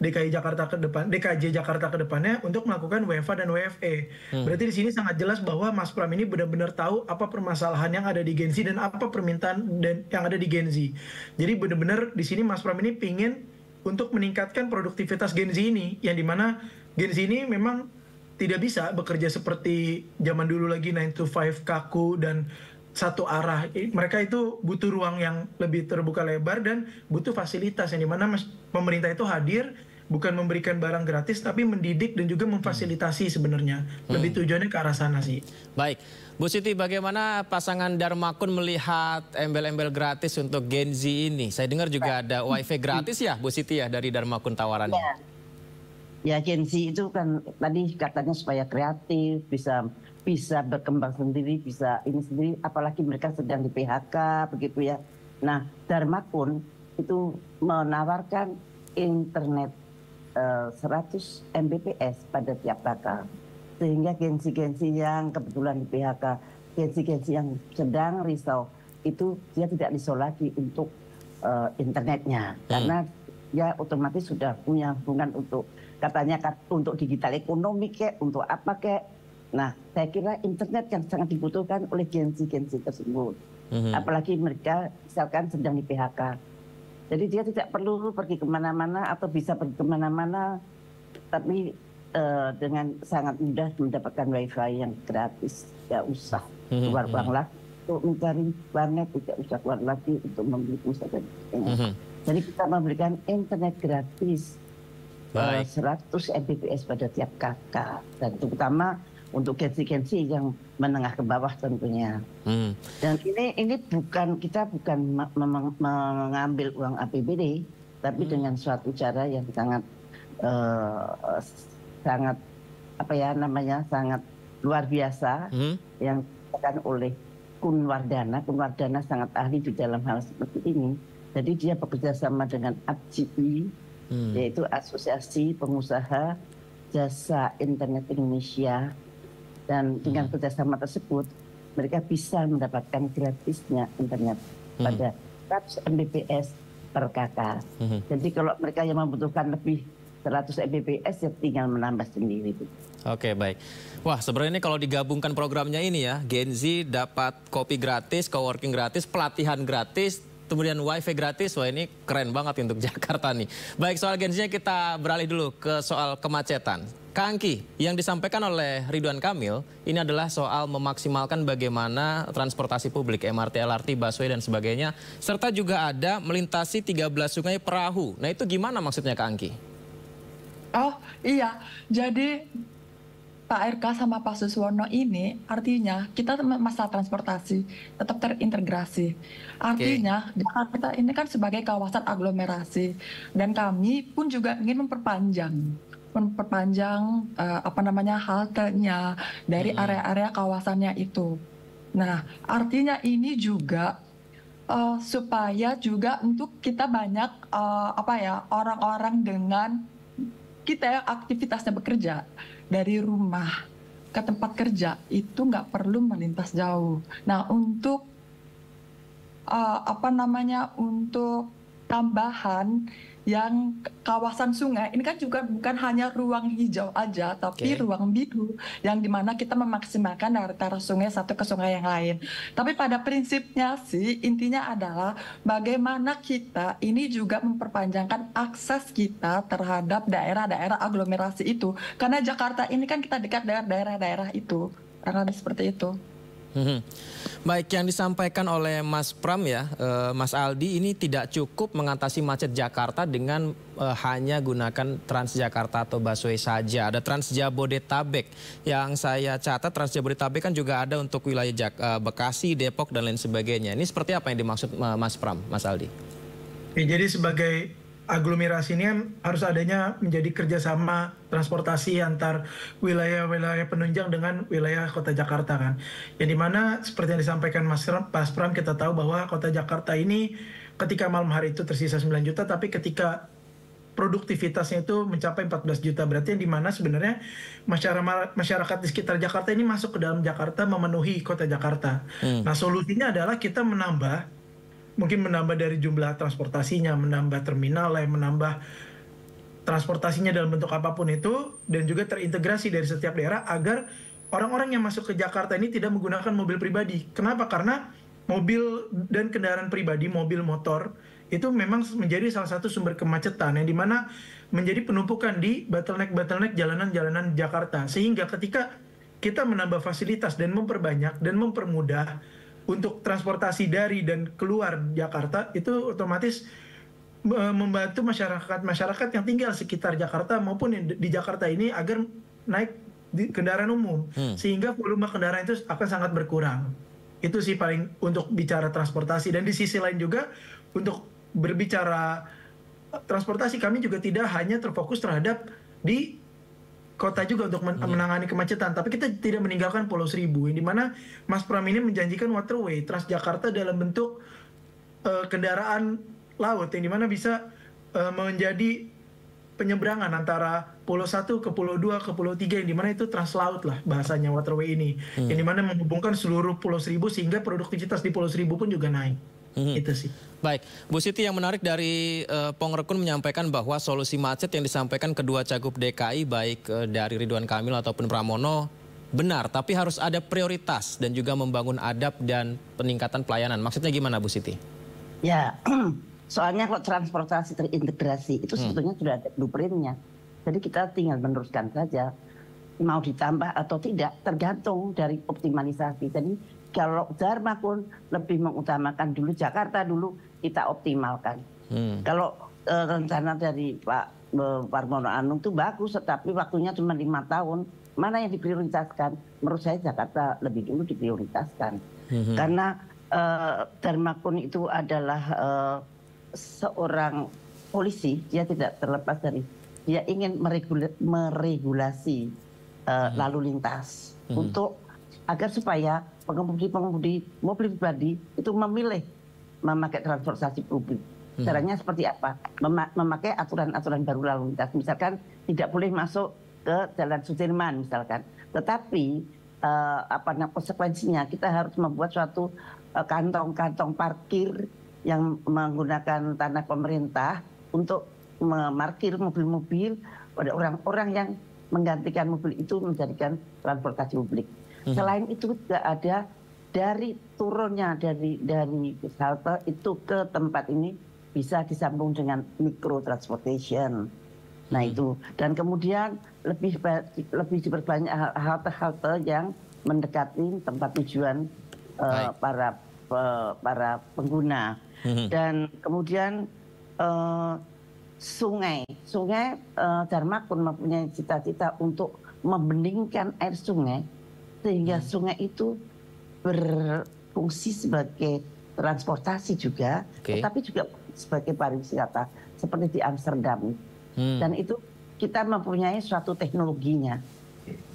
DKI Jakarta ke depan, DKJ Jakarta ke depannya untuk melakukan WFA dan WFE. Berarti di sini sangat jelas bahwa Mas Pram ini benar-benar tahu apa permasalahan yang ada di Gen Z dan apa permintaan dan yang ada di Gen Z. Jadi benar-benar di sini Mas Pram ini pingin untuk meningkatkan produktivitas Gen Z ini, yang dimana Gen Z ini memang tidak bisa bekerja seperti zaman dulu lagi 9 to 5 kaku dan satu arah. Mereka itu butuh ruang yang lebih terbuka lebar dan butuh fasilitas, yang dimana pemerintah itu hadir bukan memberikan barang gratis tapi mendidik dan juga memfasilitasi sebenarnya. Lebih tujuannya ke arah sana sih. Baik, Bu Siti, bagaimana pasangan Darmakun melihat embel-embel gratis untuk Gen Z ini? Saya dengar juga ada wifi gratis ya Bu Siti ya dari Darmakun tawarannya. Ya, Gen Z itu kan tadi katanya supaya kreatif, bisa berkembang sendiri, bisa ini sendiri, apalagi mereka sedang di PHK begitu ya. Nah, Darmakun itu menawarkan internet 100 Mbps pada tiap kakak, sehingga Gen Z yang kebetulan di PHK, Gen Z yang sedang risau itu dia tidak risau lagi untuk internetnya, karena ya otomatis sudah punya hubungan untuk katanya untuk digital ekonomi kek, untuk apa kek. Nah, saya kira internet yang sangat dibutuhkan oleh Gen Z tersebut. Apalagi mereka misalkan sedang di PHK. Jadi dia tidak perlu pergi kemana-mana atau bisa pergi kemana-mana, tapi dengan sangat mudah mendapatkan wifi yang gratis. Tidak usah keluar uang lagi untuk mencari warnet, tidak usah keluar lagi untuk membeli pulsa. Jadi kita memberikan internet gratis 100 Mbps pada tiap kakak, dan terutama untuk Gen Z yang menengah ke bawah tentunya. Dan ini kita bukan mengambil uang APBD, tapi dengan suatu cara yang sangat sangat luar biasa yang dilakukan oleh Kun Wardana. Kun Wardana sangat ahli di dalam hal seperti ini. Jadi dia bekerja sama dengan APJI, yaitu Asosiasi Pengusaha Jasa Internet Indonesia. Dan dengan kerjasama tersebut, mereka bisa mendapatkan gratisnya internet pada 100 Mbps per kakak. Jadi kalau mereka yang membutuhkan lebih 100 Mbps, ya tinggal menambah sendiri. Oke, baik. Wah, sebenarnya ini kalau digabungkan programnya ini ya, Gen Z dapat kopi gratis, coworking gratis, pelatihan gratis, kemudian wifi gratis. Wah, ini keren banget untuk Jakarta nih. Baik, soal Gen Z-nya kita beralih dulu ke soal kemacetan. Kak Angki, yang disampaikan oleh Ridwan Kamil ini adalah soal memaksimalkan bagaimana transportasi publik, MRT, LRT, busway dan sebagainya, serta juga ada melintasi 13 sungai perahu. Nah, itu gimana maksudnya Kak Angki? Oh iya, jadi Pak RK sama Pak Suswono ini artinya kita masalah transportasi tetap terintegrasi. Artinya Jakarta ini kan sebagai kawasan aglomerasi, dan kami pun juga ingin memperpanjang haltenya dari area-area kawasannya itu. Nah, artinya ini juga supaya juga untuk kita banyak orang-orang dengan kita yang aktivitasnya bekerja dari rumah ke tempat kerja itu nggak perlu melintas jauh. Nah, untuk untuk tambahan yang kawasan sungai ini kan juga bukan hanya ruang hijau aja, tapi ruang biru yang dimana kita memaksimalkan dari antara sungai satu ke sungai yang lain. Tapi pada prinsipnya sih intinya adalah bagaimana kita ini juga memperpanjangkan akses kita terhadap daerah-daerah aglomerasi itu, karena Jakarta ini kan kita dekat dengan daerah-daerah itu, karena seperti itu. Baik, yang disampaikan oleh Mas Pram ya, Mas Aldi, ini tidak cukup mengatasi macet Jakarta dengan hanya gunakan Transjakarta atau busway saja. Ada Transjabodetabek. Yang saya catat Transjabodetabek kan juga ada untuk wilayah Bekasi, Depok dan lain sebagainya. Ini seperti apa yang dimaksud Mas Pram, Mas Aldi? Jadi sebagai aglomerasi ini kan harus adanya menjadi kerjasama transportasi antar wilayah-wilayah penunjang dengan wilayah Kota Jakarta kan. Yang dimana seperti yang disampaikan Mas Pram, kita tahu bahwa Kota Jakarta ini ketika malam hari itu tersisa 9 juta, tapi ketika produktivitasnya itu mencapai 14 juta. Berarti yang dimana sebenarnya masyarakat di sekitar Jakarta ini masuk ke dalam Jakarta memenuhi Kota Jakarta. Nah solusinya adalah kita mungkin menambah dari jumlah transportasinya, menambah terminal, menambah transportasinya dalam bentuk apapun itu, dan juga terintegrasi dari setiap daerah agar orang-orang yang masuk ke Jakarta ini tidak menggunakan mobil pribadi. Kenapa? Karena mobil dan kendaraan pribadi, mobil motor, itu memang menjadi salah satu sumber kemacetan yang dimana menjadi penumpukan di bottleneck jalanan-jalanan Jakarta. Sehingga ketika kita menambah fasilitas dan memperbanyak dan mempermudah untuk transportasi dari dan keluar Jakarta, itu otomatis membantu masyarakat yang tinggal sekitar Jakarta maupun di Jakarta ini agar naik di kendaraan umum, sehingga volume kendaraan itu akan sangat berkurang. Itu sih paling untuk bicara transportasi. Dan di sisi lain juga untuk berbicara transportasi, kami juga tidak hanya terfokus terhadap di kota juga untuk menangani kemacetan, tapi kita tidak meninggalkan Pulau Seribu, yang dimana Mas Pram ini menjanjikan waterway Transjakarta dalam bentuk kendaraan laut, yang dimana bisa menjadi penyeberangan antara Pulau 1 ke Pulau 2 ke Pulau 3, yang dimana itu translaut lah bahasanya waterway ini, yang dimana menghubungkan seluruh Pulau Seribu sehingga produktivitas di Pulau Seribu pun juga naik. Itu sih. Baik, Bu Siti, yang menarik dari Pongrekun menyampaikan bahwa solusi macet yang disampaikan kedua cagup DKI baik dari Ridwan Kamil ataupun Pramono benar, tapi harus ada prioritas dan juga membangun adab dan peningkatan pelayanan. Maksudnya gimana, Bu Siti? Ya, soalnya kalau transportasi terintegrasi itu sebetulnya sudah ada blueprintnya. Jadi kita tinggal meneruskan saja. Mau ditambah atau tidak tergantung dari optimalisasi. Jadi kalau Dharma pun lebih mengutamakan dulu Jakarta dulu kita optimalkan. Kalau rencana dari Pak Parmono Anung itu bagus, tetapi waktunya cuma 5 tahun. Mana yang diprioritaskan? Menurut saya Jakarta lebih dulu diprioritaskan. Karena Dharma Kun itu adalah seorang polisi, dia tidak terlepas dari, dia ingin meregulasi lalu lintas untuk agar supaya pengemudi mobil pribadi itu memilih memakai transportasi publik. Caranya seperti apa? Memakai aturan-aturan baru lalu lintas. Misalkan tidak boleh masuk ke Jalan Sudirman misalkan. Tetapi konsekuensinya kita harus membuat suatu kantong-kantong parkir yang menggunakan tanah pemerintah untuk memarkir mobil-mobil pada orang-orang yang menggantikan mobil itu menjadikan transportasi publik. Selain itu juga ada dari turunnya dari halte itu ke tempat ini bisa disambung dengan micro transportation. Nah itu, dan kemudian lebih diperbanyak halte-halte yang mendekati tempat tujuan para pengguna. Dan kemudian sungai Dharma Kun mempunyai cita-cita untuk membeningkan air sungai sehingga sungai itu berfungsi sebagai transportasi juga, tetapi juga sebagai pariwisata seperti di Amsterdam. Dan itu kita mempunyai suatu teknologinya.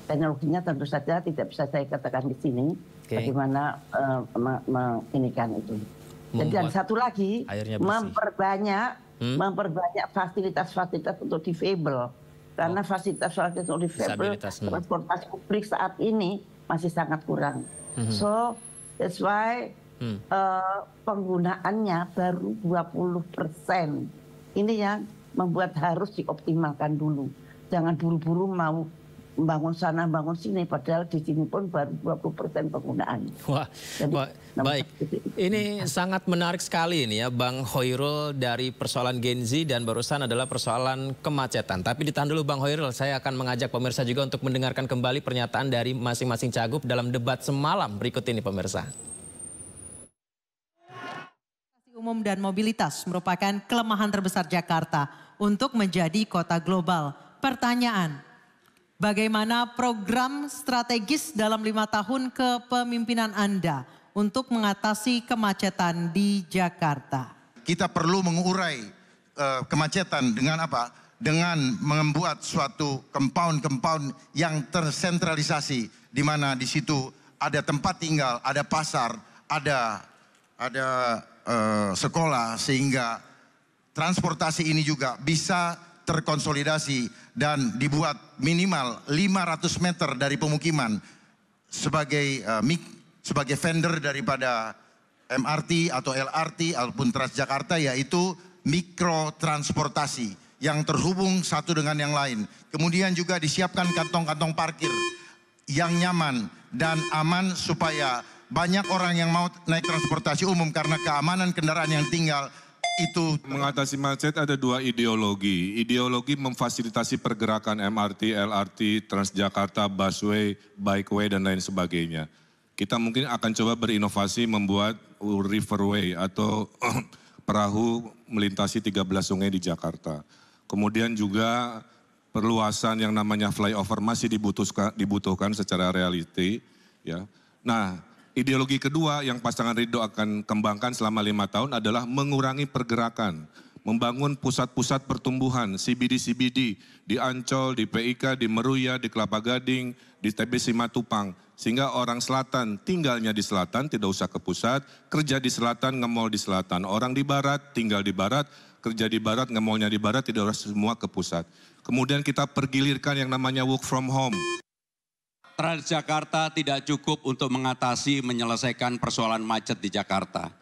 Teknologinya tentu saja tidak bisa saya katakan di sini bagaimana menginikan itu. Dan satu lagi memperbanyak fasilitas-fasilitas untuk difabel. Karena fasilitas-fasilitas untuk difabel transportasi publik saat ini masih sangat kurang. So that's why penggunaannya baru 20%. Ini yang membuat harus dioptimalkan dulu. Jangan buru-buru mau membangun sana, bangun sini, padahal di sini pun baru 20% penggunaan. Wah, baik. Ini sangat menarik sekali ini ya, Bang Hoirul, dari persoalan Gen Z dan barusan adalah persoalan kemacetan. Tapi ditahan dulu Bang Hoirul, saya akan mengajak pemirsa juga untuk mendengarkan kembali pernyataan dari masing-masing cagup dalam debat semalam. Berikut ini pemirsa. Umum dan mobilitas merupakan kelemahan terbesar Jakarta untuk menjadi kota global. Pertanyaan, bagaimana program strategis dalam 5 tahun kepemimpinan Anda untuk mengatasi kemacetan di Jakarta? Kita perlu mengurai kemacetan dengan apa? Dengan membuat suatu compound yang tersentralisasi, di mana di situ ada tempat tinggal, ada pasar, ada sekolah, sehingga transportasi ini juga bisa terkonsolidasi dan dibuat minimal 500 meter dari pemukiman sebagai vendor daripada MRT atau LRT ataupun Transjakarta, yaitu mikrotransportasi yang terhubung satu dengan yang lain. Kemudian juga disiapkan kantong-kantong parkir yang nyaman dan aman supaya banyak orang yang mau naik transportasi umum karena keamanan kendaraan yang tinggal itu. Mengatasi macet ada dua ideologi. Ideologi memfasilitasi pergerakan MRT, LRT, Transjakarta, busway, bikeway, dan lain sebagainya. Kita mungkin akan coba berinovasi membuat riverway atau perahu melintasi 13 sungai di Jakarta. Kemudian juga perluasan yang namanya flyover masih dibutuhkan secara reality. Ya. Nah, ideologi kedua yang pasangan Ridho akan kembangkan selama 5 tahun adalah mengurangi pergerakan, membangun pusat-pusat pertumbuhan, CBD di Ancol, di PIK, di Meruya, di Kelapa Gading, di TB Simatupang, sehingga orang selatan tinggalnya di selatan, tidak usah ke pusat, kerja di selatan, nge-mall di selatan. Orang di barat, tinggal di barat, kerja di barat, nge-mallnya di barat, tidak harus semua ke pusat. Kemudian kita pergilirkan yang namanya work from home. Transjakarta tidak cukup untuk menyelesaikan persoalan macet di Jakarta.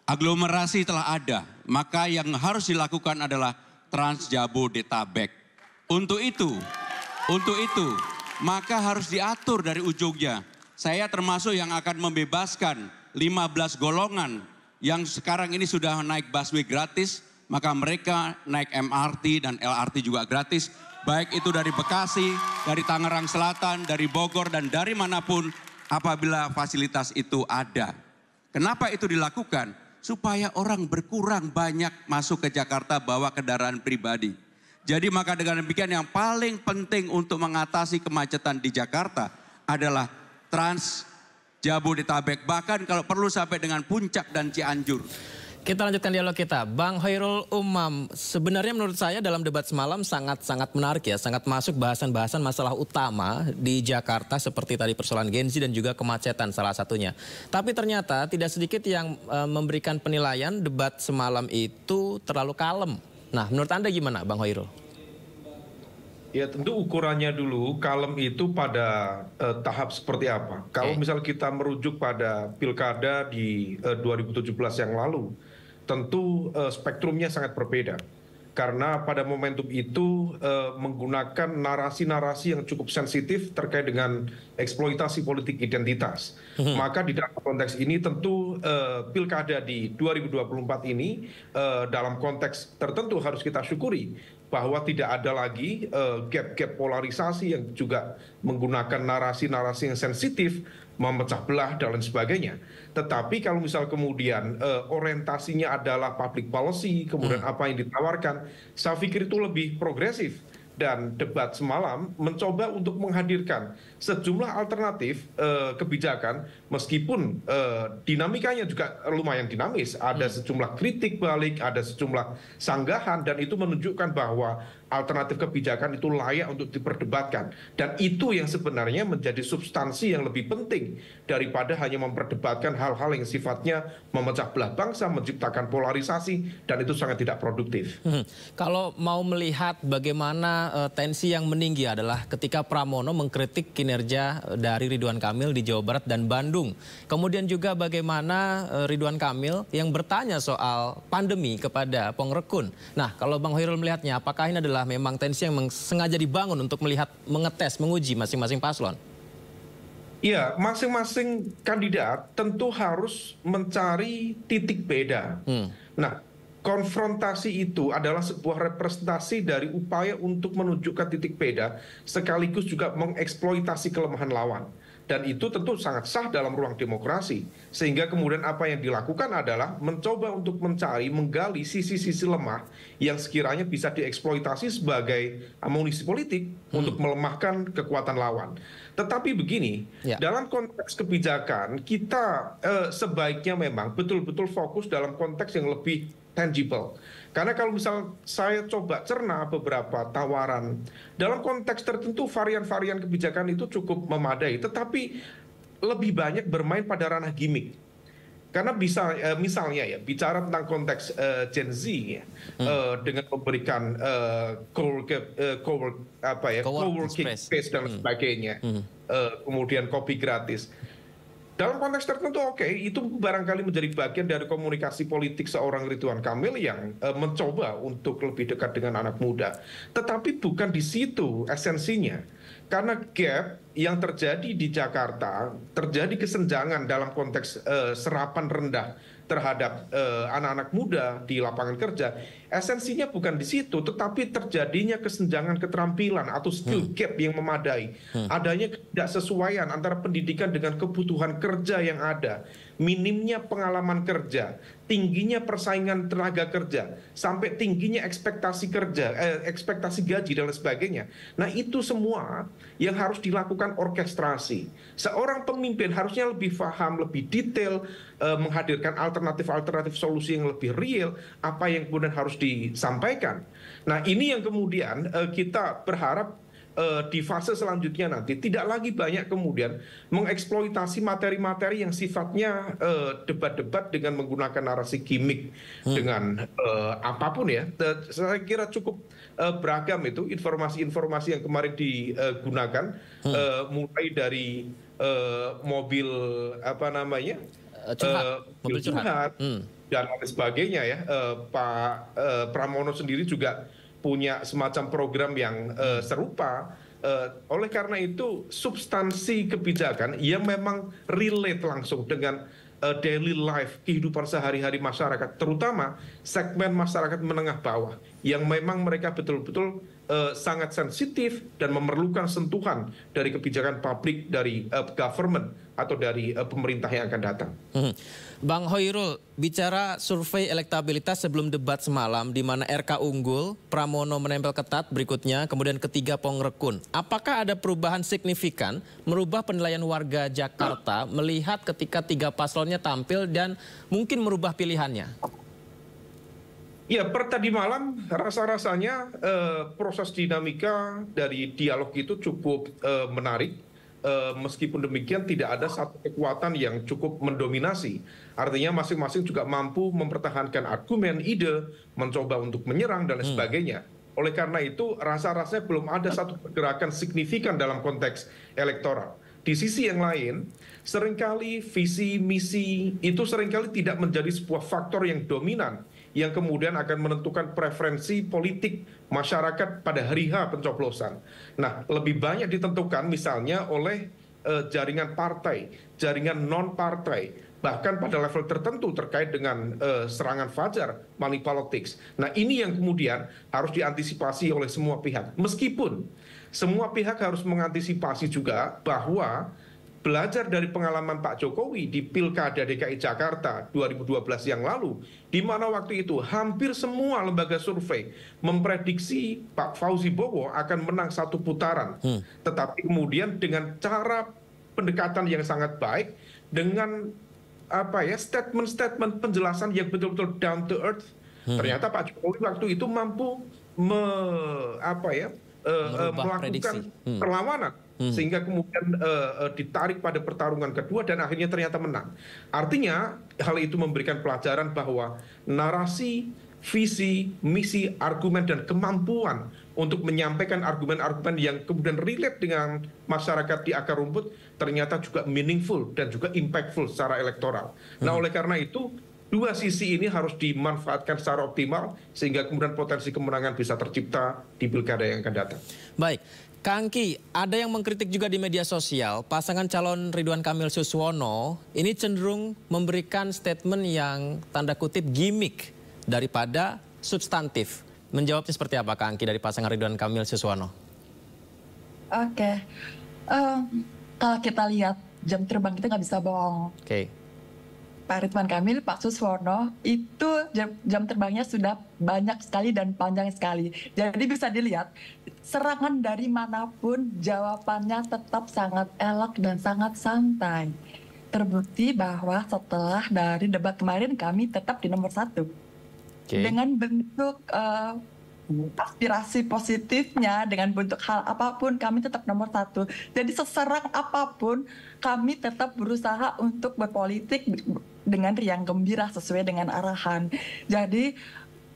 Aglomerasi telah ada, maka yang harus dilakukan adalah Transjabodetabek. Untuk itu, maka harus diatur dari ujungnya. Saya termasuk yang akan membebaskan 15 golongan yang sekarang ini sudah naik busway gratis, maka mereka naik MRT dan LRT juga gratis. Baik itu dari Bekasi, dari Tangerang Selatan, dari Bogor, dan dari manapun apabila fasilitas itu ada. Kenapa itu dilakukan? Supaya orang berkurang banyak masuk ke Jakarta bawa kendaraan pribadi. Jadi maka dengan demikian yang paling penting untuk mengatasi kemacetan di Jakarta adalah Transjabodetabek. Bahkan kalau perlu sampai dengan Puncak dan Cianjur. Kita lanjutkan dialog kita. Bang Khairul Umam, sebenarnya menurut saya dalam debat semalam sangat menarik ya, sangat masuk bahasan-bahasan masalah utama di Jakarta seperti tadi persoalan Gen Z dan juga kemacetan salah satunya. Tapi ternyata tidak sedikit yang memberikan penilaian debat semalam itu terlalu kalem. Nah, menurut Anda gimana Bang Khairul? Ya tentu ukurannya dulu, kalem itu pada tahap seperti apa. Kalau misal kita merujuk pada pilkada di 2017 yang lalu, tentu spektrumnya sangat berbeda. Karena pada momentum itu menggunakan narasi-narasi yang cukup sensitif terkait dengan eksploitasi politik identitas. Maka di dalam konteks ini tentu pilkada di 2024 ini dalam konteks tertentu harus kita syukuri bahwa tidak ada lagi gap-gap polarisasi yang juga menggunakan narasi-narasi yang sensitif, memecah belah dan lain sebagainya. Tetapi kalau misal kemudian orientasinya adalah public policy, kemudian apa yang ditawarkan, saya pikir itu lebih progresif. Dan debat semalam mencoba untuk menghadirkan sejumlah alternatif kebijakan, meskipun dinamikanya juga lumayan dinamis. Ada sejumlah kritik balik, ada sejumlah sanggahan, dan itu menunjukkan bahwa alternatif kebijakan itu layak untuk diperdebatkan. Dan itu yang sebenarnya menjadi substansi yang lebih penting daripada hanya memperdebatkan hal-hal yang sifatnya memecah belah bangsa, menciptakan polarisasi, dan itu sangat tidak produktif. Kalau mau melihat bagaimana tensi yang meninggi adalah ketika Pramono mengkritik kinerja dari Ridwan Kamil di Jawa Barat dan Bandung. Kemudian juga bagaimana Ridwan Kamil yang bertanya soal pandemi kepada Pongrekun. Nah, kalau Bang Khairul melihatnya, apakah ini adalah memang tensi yang sengaja dibangun untuk melihat, mengetes, menguji masing-masing paslon? Iya, masing-masing kandidat tentu harus mencari titik beda. Nah, konfrontasi itu adalah sebuah representasi dari upaya untuk menunjukkan titik beda, sekaligus juga mengeksploitasi kelemahan lawan. Dan itu tentu sangat sah dalam ruang demokrasi. Sehingga kemudian apa yang dilakukan adalah mencoba untuk mencari, menggali sisi-sisi lemah yang sekiranya bisa dieksploitasi sebagai amunisi politik untuk melemahkan kekuatan lawan. Tetapi begini, dalam konteks kebijakan kita sebaiknya memang betul-betul fokus dalam konteks yang lebih tangible. Karena kalau misal saya coba cerna beberapa tawaran, dalam konteks tertentu varian-varian kebijakan itu cukup memadai, tetapi lebih banyak bermain pada ranah gimmick. Karena bisa misalnya ya bicara tentang konteks Gen Z ya, dengan memberikan co-working space dan sebagainya, kemudian kopi gratis. Dalam konteks tertentu oke, itu barangkali menjadi bagian dari komunikasi politik seorang Ridwan Kamil yang mencoba untuk lebih dekat dengan anak muda. Tetapi bukan di situ esensinya. Karena gap yang terjadi di Jakarta, terjadi kesenjangan dalam konteks serapan rendah terhadap anak-anak muda di lapangan kerja, esensinya bukan di situ, tetapi terjadinya kesenjangan keterampilan atau skill gap yang memadai. Adanya ketidaksesuaian antara pendidikan dengan kebutuhan kerja yang ada, minimnya pengalaman kerja, tingginya persaingan tenaga kerja, sampai tingginya ekspektasi kerja, ekspektasi gaji dan lain sebagainya. Nah itu semua yang harus dilakukan orkestrasi. Seorang pemimpin harusnya lebih paham, lebih detail, menghadirkan alternatif-alternatif solusi yang lebih real, apa yang kemudian harus disampaikan. Nah ini yang kemudian kita berharap di fase selanjutnya nanti tidak lagi banyak kemudian mengeksploitasi materi-materi yang sifatnya debat-debat dengan menggunakan narasi gimmick dengan apapun ya. Saya kira cukup beragam itu informasi-informasi yang kemarin digunakan, mulai dari mobil mobil curhat dan lain sebagainya ya. Pak Pramono sendiri juga punya semacam program yang serupa. Oleh karena itu substansi kebijakan yang memang relate langsung dengan daily life, kehidupan sehari-hari masyarakat, terutama segmen masyarakat menengah bawah yang memang mereka betul-betul sangat sensitif dan memerlukan sentuhan dari kebijakan publik, dari government atau dari pemerintah yang akan datang. Bang Hoirul, bicara survei elektabilitas sebelum debat semalam di mana RK unggul, Pramono menempel ketat berikutnya, kemudian ketiga Pongrekun. Apakah ada perubahan signifikan merubah penilaian warga Jakarta melihat ketika tiga paslonnya tampil dan mungkin merubah pilihannya? Ya, per tadi malam rasa-rasanya proses dinamika dari dialog itu cukup menarik. Meskipun demikian tidak ada satu kekuatan yang cukup mendominasi. Artinya masing-masing juga mampu mempertahankan argumen, ide, mencoba untuk menyerang dan lain sebagainya. Oleh karena itu rasa-rasanya belum ada satu pergerakan signifikan dalam konteks elektoral. Di sisi yang lain, seringkali visi, misi itu seringkali tidak menjadi sebuah faktor yang dominan yang kemudian akan menentukan preferensi politik masyarakat pada hari H pencoblosan. Nah, lebih banyak ditentukan misalnya oleh jaringan partai, jaringan non-partai, bahkan pada level tertentu terkait dengan serangan fajar, money politics. Nah, ini yang kemudian harus diantisipasi oleh semua pihak. Meskipun semua pihak harus mengantisipasi juga bahwa belajar dari pengalaman Pak Jokowi di Pilkada DKI Jakarta 2012 yang lalu, di mana waktu itu hampir semua lembaga survei memprediksi Pak Fauzi Bowo akan menang satu putaran. Tetapi kemudian dengan cara pendekatan yang sangat baik, dengan statement-statement penjelasan yang betul-betul down to earth, ternyata Pak Jokowi waktu itu mampu melakukan perlawanan. Sehingga kemudian ditarik pada pertarungan kedua dan akhirnya ternyata menang. Artinya hal itu memberikan pelajaran bahwa narasi, visi, misi, argumen dan kemampuan untuk menyampaikan argumen-argumen yang kemudian relate dengan masyarakat di akar rumput ternyata juga meaningful dan juga impactful secara elektoral. Nah, oleh karena itu dua sisi ini harus dimanfaatkan secara optimal sehingga kemudian potensi kemenangan bisa tercipta di pilkada yang akan datang. Baik. Kang Ki, ada yang mengkritik juga di media sosial, pasangan calon Ridwan Kamil Suswono ini cenderung memberikan statement yang tanda kutip gimmick daripada substantif. Menjawabnya seperti apa Kang Ki dari pasangan Ridwan Kamil Suswono? Oke. Kalau kita lihat jam terbang kita nggak bisa bohong. Pak Ridwan Kamil, Pak Suswono, itu jam terbangnya sudah banyak sekali dan panjang sekali. Jadi bisa dilihat, serangan dari manapun jawabannya tetap sangat elok dan sangat santai. Terbukti bahwa setelah dari debat kemarin kami tetap di nomor 1. dengan bentuk aspirasi positifnya, dengan bentuk hal apapun kami tetap nomor 1. Jadi seserang apapun kami tetap berusaha untuk berpolitik dengan riang gembira sesuai dengan arahan. Jadi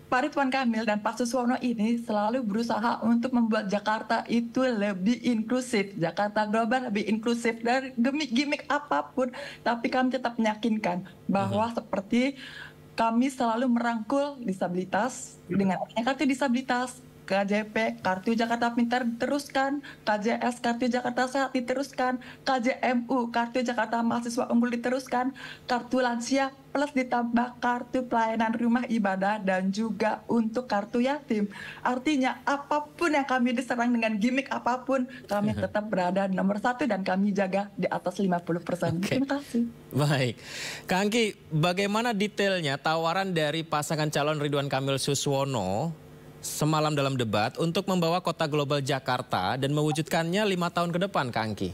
Pak Ridwan Kamil dan Pak Suswono ini selalu berusaha untuk membuat Jakarta itu lebih inklusif. Jakarta global lebih inklusif dari gimmick apapun. Tapi kami tetap meyakinkan bahwa seperti kami selalu merangkul disabilitas dengan kartu disabilitas, KJP, Kartu Jakarta Pintar diteruskan, KJS, Kartu Jakarta Sehat diteruskan, KJMU, Kartu Jakarta Mahasiswa Unggul diteruskan, Kartu Lansia plus ditambah Kartu Pelayanan Rumah Ibadah dan juga untuk Kartu Yatim. Artinya apapun yang kami diserang dengan gimmick apapun, kami tetap berada di nomor 1 dan kami jaga di atas 50%. Terima kasih. Baik, Kak Angki, bagaimana detailnya tawaran dari pasangan calon Ridwan Kamil Suswono semalam dalam debat untuk membawa kota global Jakarta dan mewujudkannya 5 tahun ke depan, Kak Angki?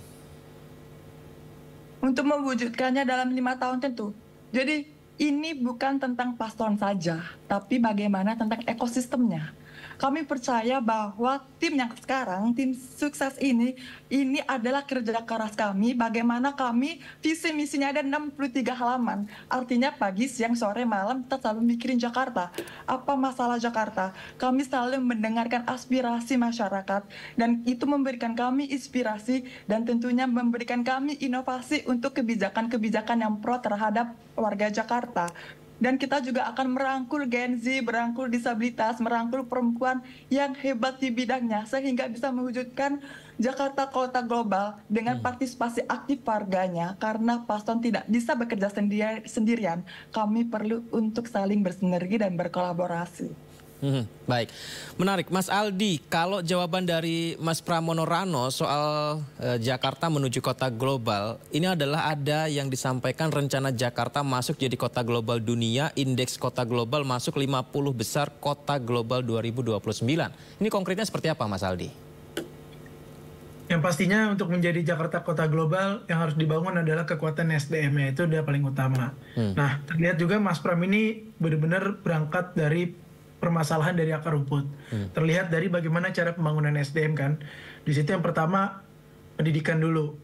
Untuk mewujudkannya dalam 5 tahun tentu. Jadi ini bukan tentang paslon saja, tapi bagaimana tentang ekosistemnya. Kami percaya bahwa tim yang sekarang, tim sukses ini adalah kerja keras kami. Bagaimana kami, visi misinya ada 63 halaman. Artinya pagi, siang, sore, malam kita selalu mikirin Jakarta. Apa masalah Jakarta? Kami selalu mendengarkan aspirasi masyarakat. Dan itu memberikan kami inspirasi dan tentunya memberikan kami inovasi untuk kebijakan-kebijakan yang pro terhadap warga Jakarta. Dan kita juga akan merangkul Gen Z, merangkul disabilitas, merangkul perempuan yang hebat di bidangnya sehingga bisa mewujudkan Jakarta kota global dengan partisipasi aktif warganya. Karena paslon tidak bisa bekerja sendirian, kami perlu untuk saling bersinergi dan berkolaborasi. Baik, menarik. Mas Aldi, kalau jawaban dari Mas Pramono Rano soal Jakarta menuju kota global, ini adalah ada yang disampaikan rencana Jakarta masuk jadi kota global dunia, indeks kota global masuk 50 besar kota global 2029. Ini konkretnya seperti apa, Mas Aldi? Yang pastinya untuk menjadi Jakarta kota global yang harus dibangun adalah kekuatan SDM-nya, itu udah paling utama. Nah, terlihat juga Mas Pram ini benar-benar berangkat dari permasalahan dari akar rumput. Terlihat dari bagaimana cara pembangunan SDM kan. Di situ yang pertama pendidikan dulu.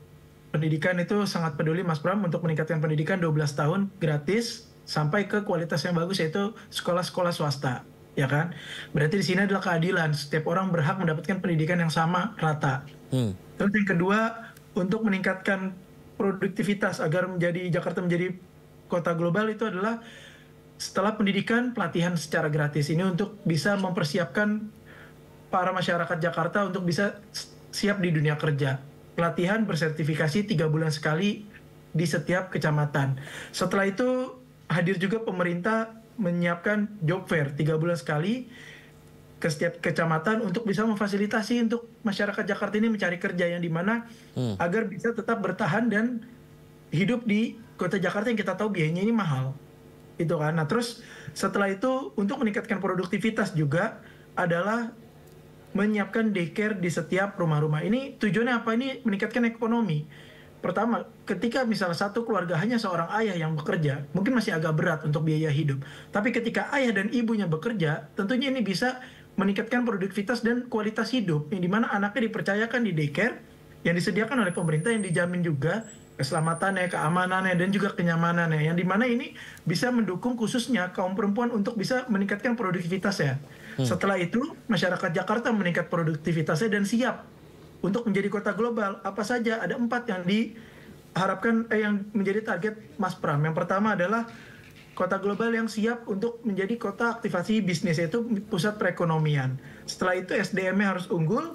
Pendidikan itu sangat peduli Mas Pram untuk meningkatkan pendidikan 12 tahun gratis sampai ke kualitas yang bagus, yaitu sekolah-sekolah swasta, ya kan? Berarti di sini adalah keadilan, setiap orang berhak mendapatkan pendidikan yang sama, rata. Terus yang kedua, untuk meningkatkan produktivitas agar menjadi Jakarta menjadi kota global itu adalah setelah pendidikan, pelatihan secara gratis ini untuk bisa mempersiapkan para masyarakat Jakarta untuk bisa siap di dunia kerja. Pelatihan bersertifikasi 3 bulan sekali di setiap kecamatan. Setelah itu hadir juga pemerintah menyiapkan job fair 3 bulan sekali ke setiap kecamatan untuk bisa memfasilitasi untuk masyarakat Jakarta ini mencari kerja yang dimana agar bisa tetap bertahan dan hidup di kota Jakarta yang kita tahu biayanya ini mahal. Itu kan. Nah, terus setelah itu untuk meningkatkan produktivitas juga adalah menyiapkan daycare di setiap rumah-rumah. Ini tujuannya apa? Ini meningkatkan ekonomi. Pertama, ketika misalnya satu keluarga hanya seorang ayah yang bekerja, mungkin masih agak berat untuk biaya hidup. Tapi ketika ayah dan ibunya bekerja, tentunya ini bisa meningkatkan produktivitas dan kualitas hidup. Yang dimana anaknya dipercayakan di daycare yang disediakan oleh pemerintah, yang dijamin juga keselamatannya, keamanannya, dan juga kenyamanannya. Yang dimana ini bisa mendukung khususnya kaum perempuan untuk bisa meningkatkan produktivitasnya. Setelah itu, masyarakat Jakarta meningkat produktivitasnya dan siap untuk menjadi kota global. Apa saja? Ada 4 yang diharapkan, yang menjadi target Mas Pram. Yang pertama adalah kota global yang siap untuk menjadi kota aktivasi bisnis, yaitu pusat perekonomian. Setelah itu SDM-nya harus unggul.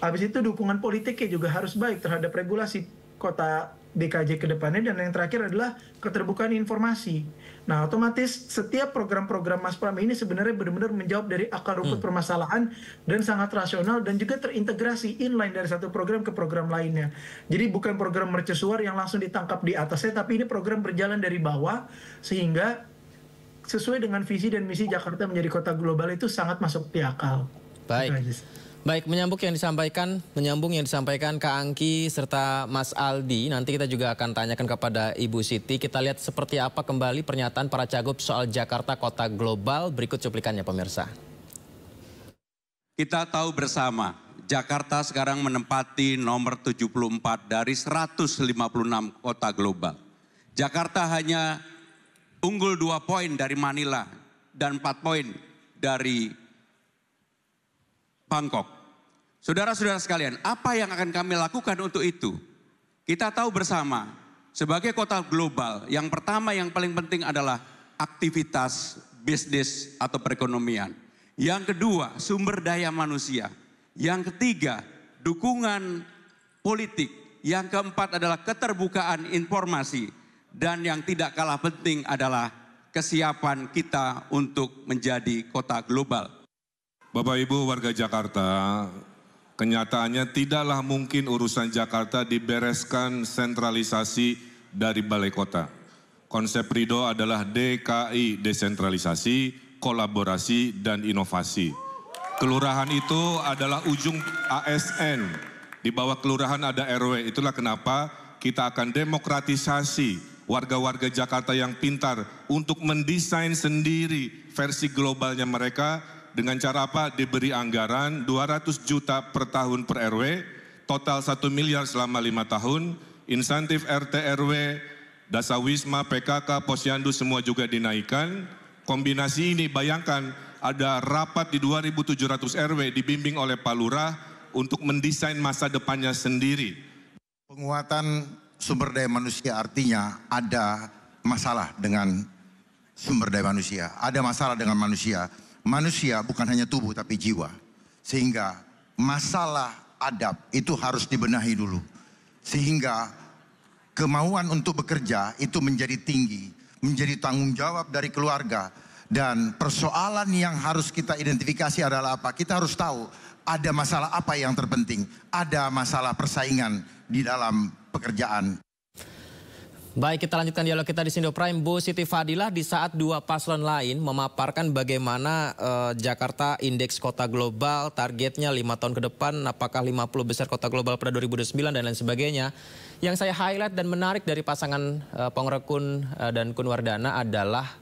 Habis itu dukungan politiknya juga harus baik terhadap regulasi kota DKJ ke depannya, dan yang terakhir adalah keterbukaan informasi. Nah, otomatis setiap program-program Mas Pram ini sebenarnya benar-benar menjawab dari akar rumput permasalahan dan sangat rasional dan juga terintegrasi inline dari satu program ke program lainnya. Jadi bukan program mercusuar yang langsung ditangkap di atasnya, tapi ini program berjalan dari bawah sehingga sesuai dengan visi dan misi Jakarta menjadi kota global itu sangat masuk di akal. Baik. Baik, menyambung yang disampaikan Kak Angki serta Mas Aldi. Nanti kita juga akan tanyakan kepada Ibu Siti. Kita lihat seperti apa kembali pernyataan para cagup soal Jakarta Kota Global. Berikut cuplikannya pemirsa. Kita tahu bersama, Jakarta sekarang menempati nomor 74 dari 156 kota global. Jakarta hanya unggul 2 poin dari Manila dan 4 poin dari Bangkok. Saudara-saudara sekalian, apa yang akan kami lakukan untuk itu? Kita tahu bersama, sebagai kota global, yang pertama yang paling penting adalah aktivitas bisnis atau perekonomian. Yang kedua, sumber daya manusia. Yang ketiga, dukungan politik. Yang keempat adalah keterbukaan informasi. Dan yang tidak kalah penting adalah kesiapan kita untuk menjadi kota global. Bapak Ibu warga Jakarta, kenyataannya tidaklah mungkin urusan Jakarta dibereskan sentralisasi dari balai kota. Konsep Ridho adalah DKI, desentralisasi, kolaborasi, dan inovasi. Kelurahan itu adalah ujung ASN. Di bawah kelurahan ada RW. Itulah kenapa kita akan demokratisasi warga-warga Jakarta yang pintar untuk mendesain sendiri versi globalnya mereka dengan cara apa? Diberi anggaran 200 juta per tahun per RW, total 1 miliar selama 5 tahun, insentif RT RW, Dasawisma, PKK, Posyandu semua juga dinaikkan. Kombinasi ini bayangkan ada rapat di 2.700 RW dibimbing oleh Pak Lurah untuk mendesain masa depannya sendiri. Penguatan sumber daya manusia artinya ada masalah dengan sumber daya manusia. Ada masalah dengan manusia. Manusia bukan hanya tubuh tapi jiwa. Sehingga masalah adab itu harus dibenahi dulu. Sehingga kemauan untuk bekerja itu menjadi tinggi. Menjadi tanggung jawab dari keluarga. Dan persoalan yang harus kita identifikasi adalah apa? Kita harus tahu ada masalah apa yang terpenting. Ada masalah persaingan di dalam pekerjaan. Baik, kita lanjutkan dialog kita di Sindo Prime. Bu Siti Fadilah, di saat dua paslon lain memaparkan bagaimana Jakarta indeks kota global, targetnya 5 tahun ke depan, apakah 50 besar kota global pada 2009 dan lain sebagainya. Yang saya highlight dan menarik dari pasangan Pongrekun dan Kunwardana adalah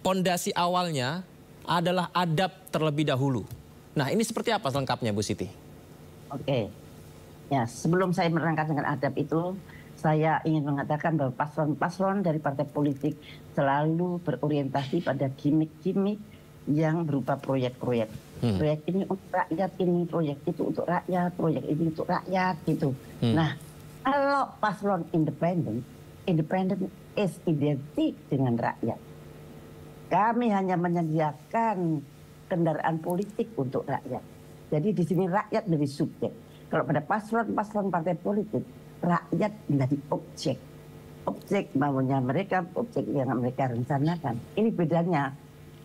pondasi awalnya adalah adab terlebih dahulu. Nah, ini seperti apa selengkapnya, Bu Siti? Oke. Ya, sebelum saya merangkai dengan adab itu, saya ingin mengatakan bahwa paslon-paslon dari partai politik selalu berorientasi pada gimmick-gimmick yang berupa proyek-proyek. Proyek ini untuk rakyat, ini proyek itu untuk rakyat, proyek ini untuk rakyat, gitu. Nah, kalau paslon independen is identik dengan rakyat. Kami hanya menyediakan kendaraan politik untuk rakyat. Jadi di sini rakyat menjadi subjek. Kalau pada paslon-paslon partai politik, rakyat menjadi objek. Objek maunya mereka, objek yang mereka rencanakan. Ini bedanya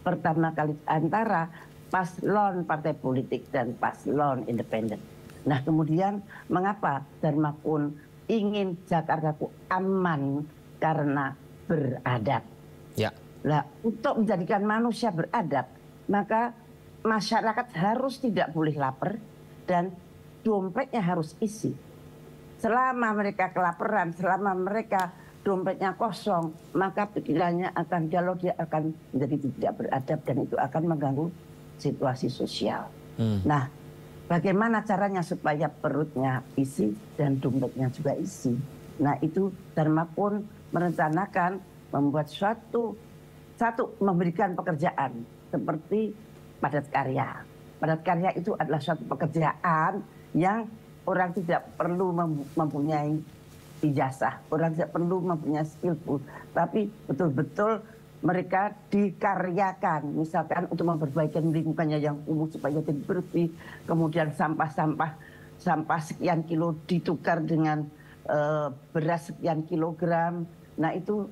pertama kali antara paslon partai politik dan paslon independen. Nah, kemudian mengapa Dharmakun ingin Jakartaku aman karena beradab? Ya. Nah, untuk menjadikan manusia beradab, maka masyarakat harus tidak boleh lapar dan dompetnya harus isi. Selama mereka kelaparan, selama mereka dompetnya kosong, maka pikirannya akan kalau dia akan menjadi tidak beradab dan itu akan mengganggu situasi sosial. Nah, bagaimana caranya supaya perutnya isi dan dompetnya juga isi? Nah, itu Dharmakun merencanakan membuat satu memberikan pekerjaan seperti padat karya. Padat karya itu adalah suatu pekerjaan yang orang tidak perlu mempunyai ijazah, orang tidak perlu mempunyai skillful, tapi betul-betul mereka dikaryakan, misalkan untuk memperbaiki lingkungannya yang kumuh supaya jadi bersih, kemudian sampah sekian kilo ditukar dengan beras sekian kilogram. Nah itu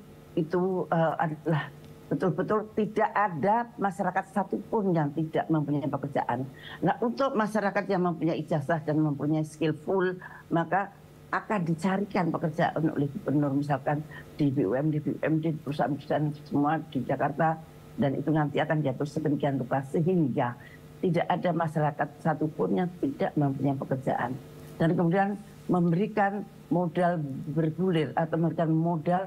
adalah betul-betul tidak ada masyarakat satupun yang tidak mempunyai pekerjaan. Nah, untuk masyarakat yang mempunyai ijazah dan mempunyai skillful, maka akan dicarikan pekerjaan oleh gubernur, misalkan di BUMD, di perusahaan-perusahaan semua di Jakarta, dan itu nanti akan jatuh sedemikian rupa sehingga tidak ada masyarakat satupun yang tidak mempunyai pekerjaan. Dan kemudian memberikan modal bergulir atau memberikan modal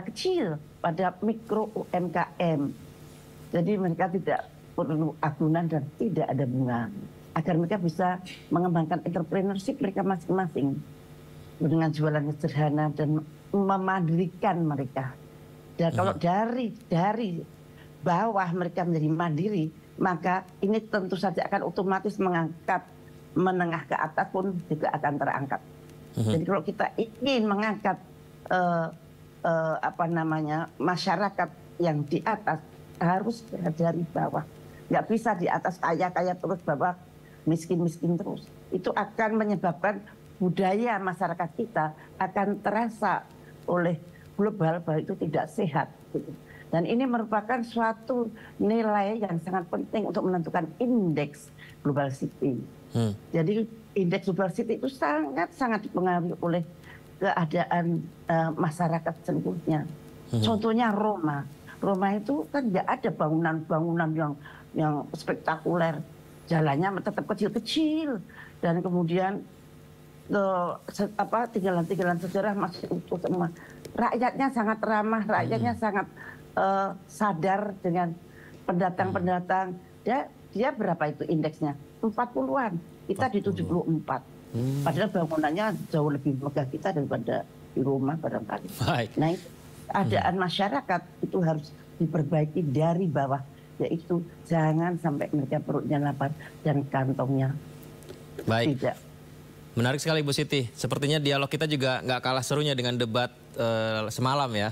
kecil pada mikro UMKM. Jadi mereka tidak perlu agunan dan tidak ada bunga, agar mereka bisa mengembangkan entrepreneurship mereka masing-masing dengan jualan sederhana dan memandirikan mereka. Dan kalau dari bawah mereka menjadi mandiri, maka ini tentu saja akan otomatis mengangkat menengah ke atas pun juga akan terangkat. Jadi kalau kita ingin mengangkat masyarakat yang di atas, harus dari bawah. Nggak bisa di atas kaya-kaya terus, bawah miskin-miskin terus. Itu akan menyebabkan budaya masyarakat kita akan terasa oleh global bahwa itu tidak sehat. Dan ini merupakan suatu nilai yang sangat penting untuk menentukan indeks global city. Jadi indeks global city itu sangat-sangat dipengaruhi oleh keadaan masyarakat sesungguhnya. Contohnya Roma. Roma itu kan tidak ada bangunan-bangunan yang spektakuler. Jalannya tetap kecil-kecil. Dan kemudian tinggalan-tinggalan sejarah masih utuh semua. Rakyatnya sangat ramah, rakyatnya sangat sadar dengan pendatang-pendatang. Dia berapa itu indeksnya? 40-an. Kita di 74. Padahal bangunannya jauh lebih megah kita daripada di Roma barangkali. Nah, keadaan masyarakat itu harus diperbaiki dari bawah, yaitu jangan sampai mereka perutnya lapar dan kantongnya tidak. Menarik sekali Bu Siti. Sepertinya dialog kita juga nggak kalah serunya dengan debat semalam ya.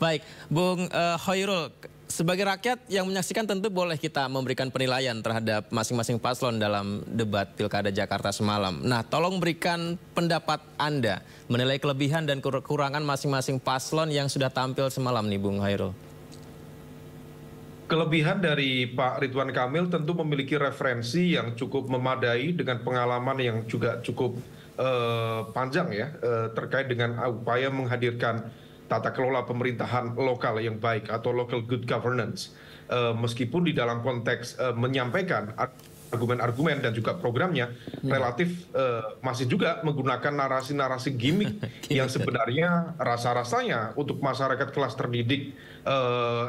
Baik, Bung Khairul, sebagai rakyat yang menyaksikan tentu boleh kita memberikan penilaian terhadap masing-masing paslon dalam debat Pilkada Jakarta semalam. Nah, tolong berikan pendapat Anda menilai kelebihan dan kekurangan masing-masing paslon yang sudah tampil semalam nih, Bung Khairul. Kelebihan dari Pak Ridwan Kamil tentu memiliki referensi yang cukup memadai dengan pengalaman yang juga cukup panjang ya, terkait dengan upaya menghadirkan tata kelola pemerintahan lokal yang baik atau local good governance. Meskipun di dalam konteks menyampaikan argumen-argumen dan juga programnya relatif masih juga menggunakan narasi-narasi gimmick yang sebenarnya rasa-rasanya untuk masyarakat kelas terdidik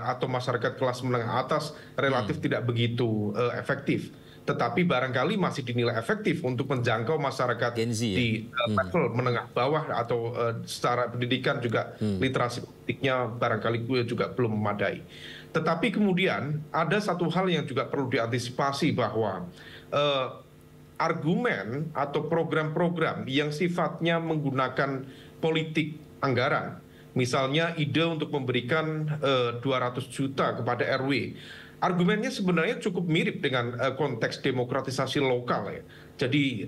atau masyarakat kelas menengah atas relatif tidak begitu efektif. Tetapi barangkali masih dinilai efektif untuk menjangkau masyarakat di level menengah bawah atau secara pendidikan juga literasi politiknya barangkali juga belum memadai. Tetapi kemudian ada satu hal yang juga perlu diantisipasi bahwa argumen atau program-program yang sifatnya menggunakan politik anggaran, misalnya ide untuk memberikan 200 juta kepada RW, argumennya sebenarnya cukup mirip dengan konteks demokratisasi lokal ya. Jadi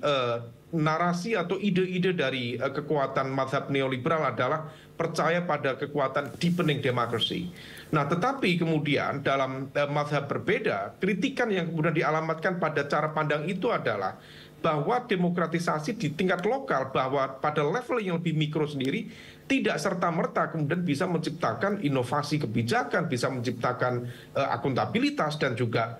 narasi atau ide-ide dari kekuatan mazhab neoliberal adalah percaya pada kekuatan deepening democracy. Nah, tetapi kemudian dalam mazhab berbeda, kritikan yang kemudian dialamatkan pada cara pandang itu adalah bahwa demokratisasi di tingkat lokal, bahwa pada level yang lebih mikro sendiri tidak serta-merta kemudian bisa menciptakan inovasi kebijakan, bisa menciptakan akuntabilitas dan juga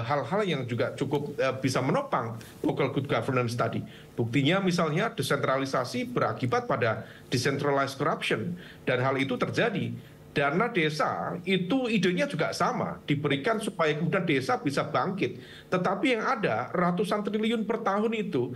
hal-hal yang juga cukup bisa menopang local good governance tadi. Buktinya misalnya desentralisasi berakibat pada decentralized corruption, dan hal itu terjadi. Dana desa itu idenya juga sama, diberikan supaya kemudian desa bisa bangkit. Tetapi yang ada ratusan triliun per tahun itu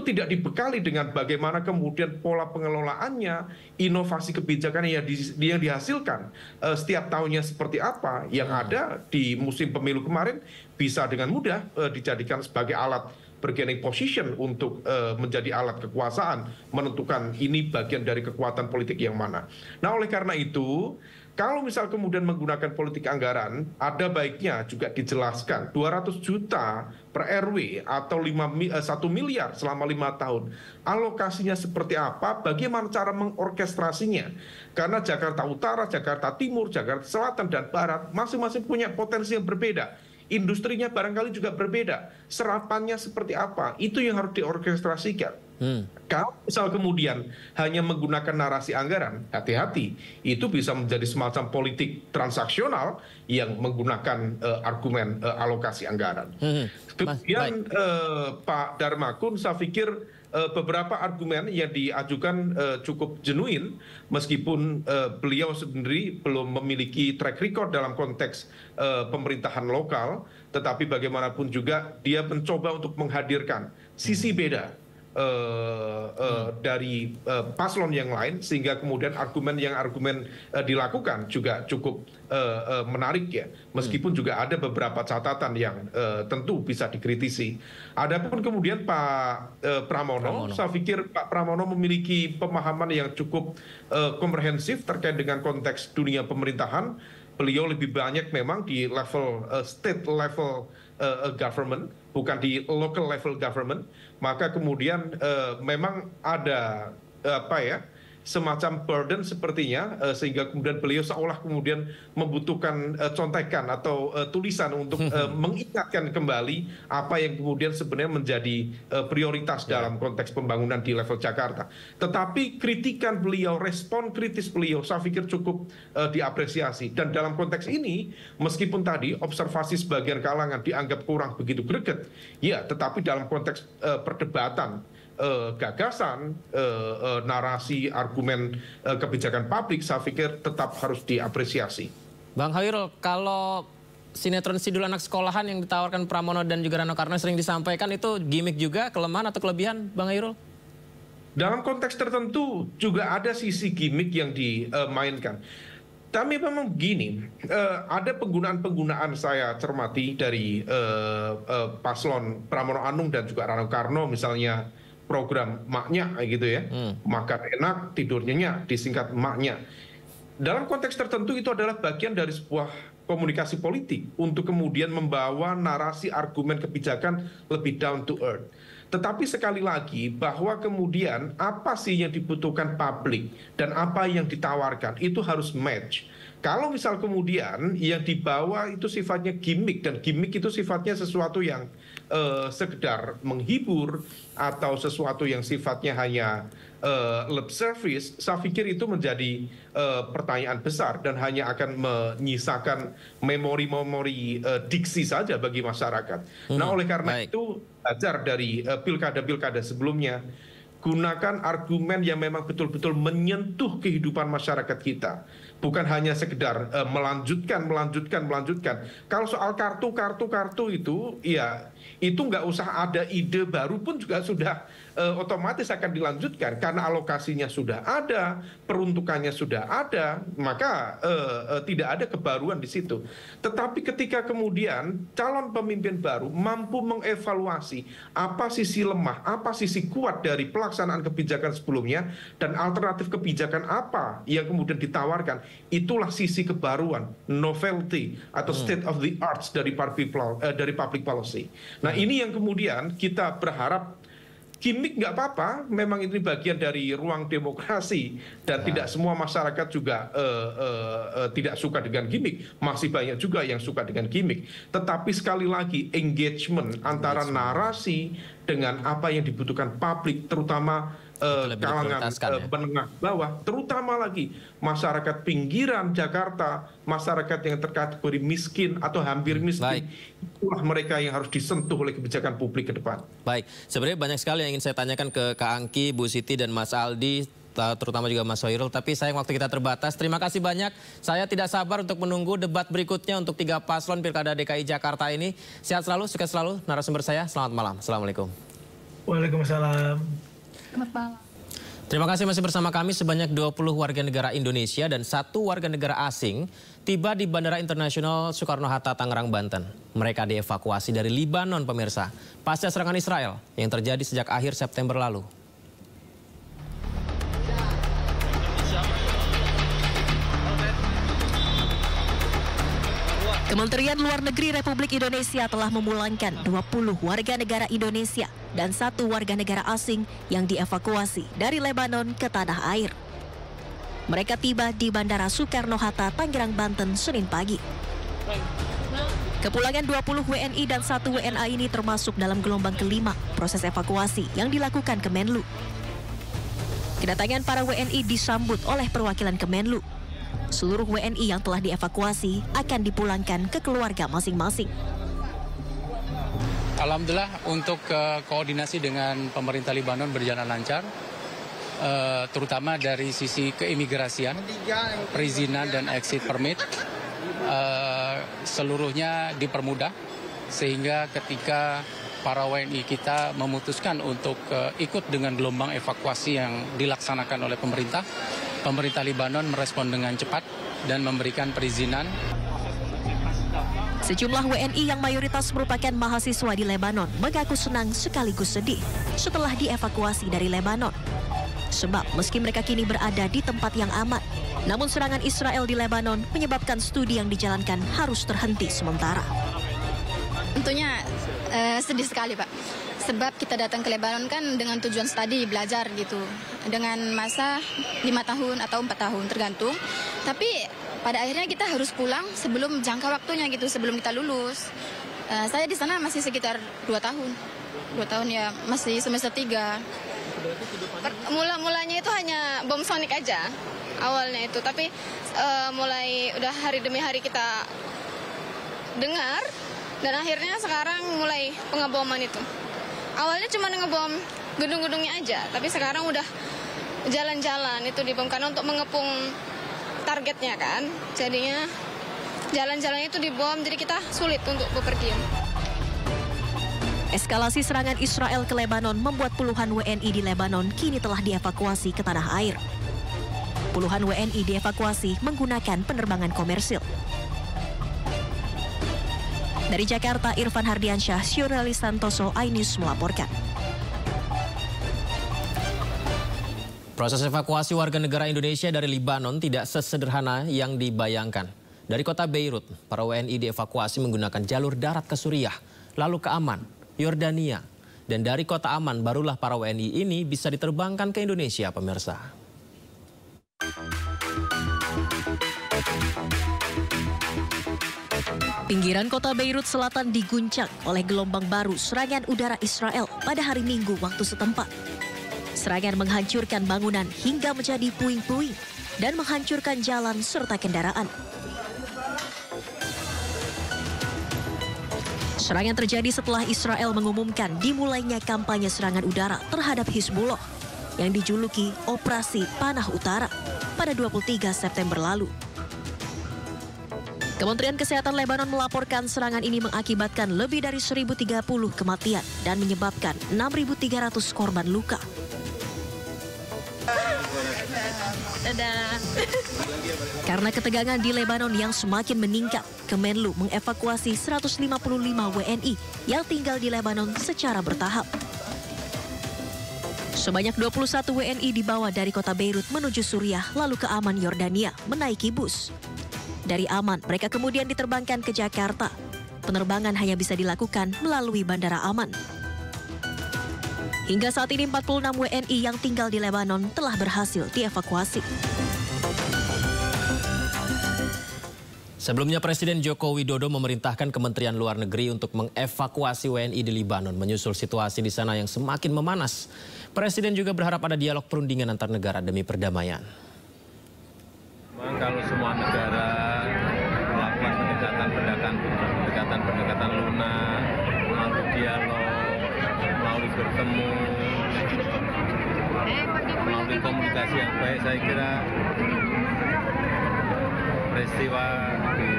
tidak dibekali dengan bagaimana kemudian pola pengelolaannya, inovasi kebijakan yang dihasilkan setiap tahunnya seperti apa. Yang ada di musim pemilu kemarin bisa dengan mudah dijadikan sebagai alat bargaining position untuk menjadi alat kekuasaan, menentukan ini bagian dari kekuatan politik yang mana. Nah, oleh karena itu, kalau misal kemudian menggunakan politik anggaran, ada baiknya juga dijelaskan 200 juta per RW atau 1 miliar selama 5 tahun. Alokasinya seperti apa, bagaimana cara mengorkestrasinya. Karena Jakarta Utara, Jakarta Timur, Jakarta Selatan, dan Barat masing-masing punya potensi yang berbeda. Industrinya barangkali juga berbeda. Serapannya seperti apa, itu yang harus diorkestrasikan. Kalau misal kemudian hanya menggunakan narasi anggaran, hati-hati, itu bisa menjadi semacam politik transaksional yang menggunakan argumen alokasi anggaran. Kemudian Pak Darmakun, saya pikir beberapa argumen yang diajukan cukup genuine, meskipun beliau sendiri belum memiliki track record dalam konteks pemerintahan lokal, tetapi bagaimanapun juga dia mencoba untuk menghadirkan sisi beda dari paslon yang lain, sehingga kemudian argumen dilakukan juga cukup menarik ya, meskipun juga ada beberapa catatan yang tentu bisa dikritisi. Adapun kemudian Pak Pramono, saya pikir Pak Pramono memiliki pemahaman yang cukup komprehensif terkait dengan konteks dunia pemerintahan. Beliau lebih banyak memang di level state level government, bukan di local level government. Maka kemudian memang ada semacam burden sepertinya, sehingga kemudian beliau seolah kemudian membutuhkan contekan atau tulisan untuk mengingatkan kembali apa yang kemudian sebenarnya menjadi prioritas dalam konteks pembangunan di level Jakarta. Tetapi kritikan beliau, respon kritis beliau, saya pikir cukup diapresiasi. Dan dalam konteks ini, meskipun tadi observasi sebagian kalangan dianggap kurang begitu greget, ya, tetapi dalam konteks perdebatan, gagasan, narasi, argumen kebijakan publik, saya pikir tetap harus diapresiasi. Bang Khairul, kalau sinetron Sidul Anak Sekolahan yang ditawarkan Pramono dan juga Rano Karno sering disampaikan, itu gimmick juga, kelemahan atau kelebihan, Bang Khairul? Dalam konteks tertentu juga ada sisi gimmick yang dimainkan. Tapi memang begini, ada penggunaan-penggunaan saya cermati dari paslon Pramono Anung dan juga Rano Karno, misalnya program maknya gitu ya, makan enak, tidur nyenyak, disingkat maknya. Dalam konteks tertentu itu adalah bagian dari sebuah komunikasi politik untuk kemudian membawa narasi argumen kebijakan lebih down to earth. Tetapi sekali lagi bahwa kemudian apa sih yang dibutuhkan publik dan apa yang ditawarkan itu harus match. Kalau misal kemudian yang dibawa itu sifatnya gimmick, dan gimmick itu sifatnya sesuatu yang sekedar menghibur atau sesuatu yang sifatnya hanya lip service, saya pikir itu menjadi pertanyaan besar dan hanya akan menyisakan memori-memori diksi saja bagi masyarakat. Nah, oleh karena itu, belajar dari pilkada-pilkada sebelumnya, gunakan argumen yang memang betul-betul menyentuh kehidupan masyarakat kita. Bukan hanya sekedar melanjutkan. Kalau soal kartu itu, ya itu nggak usah ada ide baru pun juga sudah otomatis akan dilanjutkan. Karena alokasinya sudah ada, peruntukannya sudah ada, maka tidak ada kebaruan di situ. Tetapi ketika kemudian calon pemimpin baru mampu mengevaluasi apa sisi lemah, apa sisi kuat dari pelaksanaan kebijakan sebelumnya, dan alternatif kebijakan apa yang kemudian ditawarkan, itulah sisi kebaruan, novelty atau state of the arts dari public policy. Nah, ini yang kemudian kita berharap. Gimmick nggak apa-apa, memang ini bagian dari ruang demokrasi, dan tidak semua masyarakat juga tidak suka dengan gimmick. Masih banyak juga yang suka dengan gimmick. Tetapi sekali lagi, engagement antara narasi dengan apa yang dibutuhkan publik, terutama kalangan menengah bawah, terutama lagi masyarakat pinggiran Jakarta, masyarakat yang terkategori miskin atau hampir miskin, itulah mereka yang harus disentuh oleh kebijakan publik ke depan. Baik, sebenarnya banyak sekali yang ingin saya tanyakan ke Kak Angki, Bu Siti, dan Mas Aldi, terutama juga Mas Khairul, tapi sayang waktu kita terbatas. Terima kasih banyak. Saya tidak sabar untuk menunggu debat berikutnya untuk 3 paslon Pilkada DKI Jakarta ini. Sehat selalu, sukses selalu. Narasumber saya, selamat malam. Assalamualaikum. Waalaikumsalam. Selamat malam. Terima kasih masih bersama kami. Sebanyak 20 warga negara Indonesia dan 1 warga negara asing tiba di Bandara Internasional Soekarno-Hatta, Tangerang, Banten. Mereka dievakuasi dari Libanon, pemirsa, pasca serangan Israel yang terjadi sejak akhir September lalu. Kementerian Luar Negeri Republik Indonesia telah memulangkan 20 warga negara Indonesia dan 1 warga negara asing yang dievakuasi dari Lebanon ke tanah air. Mereka tiba di Bandara Soekarno-Hatta, Tangerang, Banten, Senin pagi. Kepulangan 20 WNI dan 1 WNA ini termasuk dalam gelombang kelima proses evakuasi yang dilakukan Kemenlu. Kedatangan para WNI disambut oleh perwakilan Kemenlu. Seluruh WNI yang telah dievakuasi akan dipulangkan ke keluarga masing-masing. Alhamdulillah untuk koordinasi dengan pemerintah Lebanon berjalan lancar, terutama dari sisi keimigrasian, perizinan dan exit permit. Seluruhnya dipermudah sehingga ketika para WNI kita memutuskan untuk ikut dengan gelombang evakuasi yang dilaksanakan oleh pemerintah Lebanon merespon dengan cepat dan memberikan perizinan. Sejumlah WNI yang mayoritas merupakan mahasiswa di Lebanon mengaku senang sekaligus sedih setelah dievakuasi dari Lebanon. Sebab meski mereka kini berada di tempat yang aman, namun serangan Israel di Lebanon menyebabkan studi yang dijalankan harus terhenti sementara. Tentunya sedih sekali, Pak. Sebab kita datang ke Lebanon kan dengan tujuan studi, belajar gitu. Dengan masa 5 tahun atau 4 tahun tergantung. Tapi pada akhirnya kita harus pulang sebelum jangka waktunya gitu, sebelum kita lulus. Saya di sana masih sekitar 2 tahun. 2 tahun ya, masih semester 3. Mulanya itu hanya bom sonik aja. Awalnya itu, tapi mulai udah hari demi hari kita dengar dan akhirnya sekarang mulai pengeboman itu. Awalnya cuma ngebom gedung-gedungnya aja, tapi sekarang udah jalan-jalan itu dibom karena untuk mengepung targetnya kan. Jadinya jalan-jalan itu dibom, jadi kita sulit untuk bepergian. Eskalasi serangan Israel ke Lebanon membuat puluhan WNI di Lebanon kini telah dievakuasi ke tanah air. Puluhan WNI dievakuasi menggunakan penerbangan komersil. Dari Jakarta, Irfan Hardiansyah, Syurali Santoso, iNews melaporkan. Proses evakuasi warga negara Indonesia dari Lebanon tidak sesederhana yang dibayangkan. Dari kota Beirut, para WNI dievakuasi menggunakan jalur darat ke Suriah, lalu ke Amman, Yordania. Dan dari kota Amman barulah para WNI ini bisa diterbangkan ke Indonesia, pemirsa. Pinggiran kota Beirut Selatan diguncang oleh gelombang baru serangan udara Israel pada hari Minggu waktu setempat. Serangan menghancurkan bangunan hingga menjadi puing-puing dan menghancurkan jalan serta kendaraan. Serangan terjadi setelah Israel mengumumkan dimulainya kampanye serangan udara terhadap Hizbullah yang dijuluki Operasi Panah Utara pada 23 September lalu. Kementerian Kesehatan Lebanon melaporkan serangan ini mengakibatkan lebih dari 1.030 kematian dan menyebabkan 6.300 korban luka. Karena ketegangan di Lebanon yang semakin meningkat, Kemenlu mengevakuasi 155 WNI yang tinggal di Lebanon secara bertahap. Sebanyak 21 WNI dibawa dari kota Beirut menuju Suriah lalu ke Amman, Yordania, menaiki bus. Dari Amman, mereka kemudian diterbangkan ke Jakarta. Penerbangan hanya bisa dilakukan melalui Bandara Amman. Hingga saat ini 46 WNI yang tinggal di Lebanon telah berhasil dievakuasi. Sebelumnya Presiden Joko Widodo memerintahkan Kementerian Luar Negeri untuk mengevakuasi WNI di Lebanon menyusul situasi di sana yang semakin memanas. Presiden juga berharap ada dialog perundingan antar negara demi perdamaian. Kalau semua negara melakukan pendekatan lunak, melalui dialog, melalui bertemu, melalui komunikasi yang baik, saya kira peristiwa di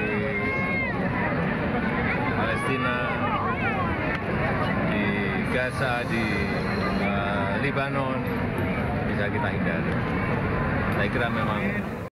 Palestina, di Gaza, di Lebanon bisa kita hindari. Saya kira memang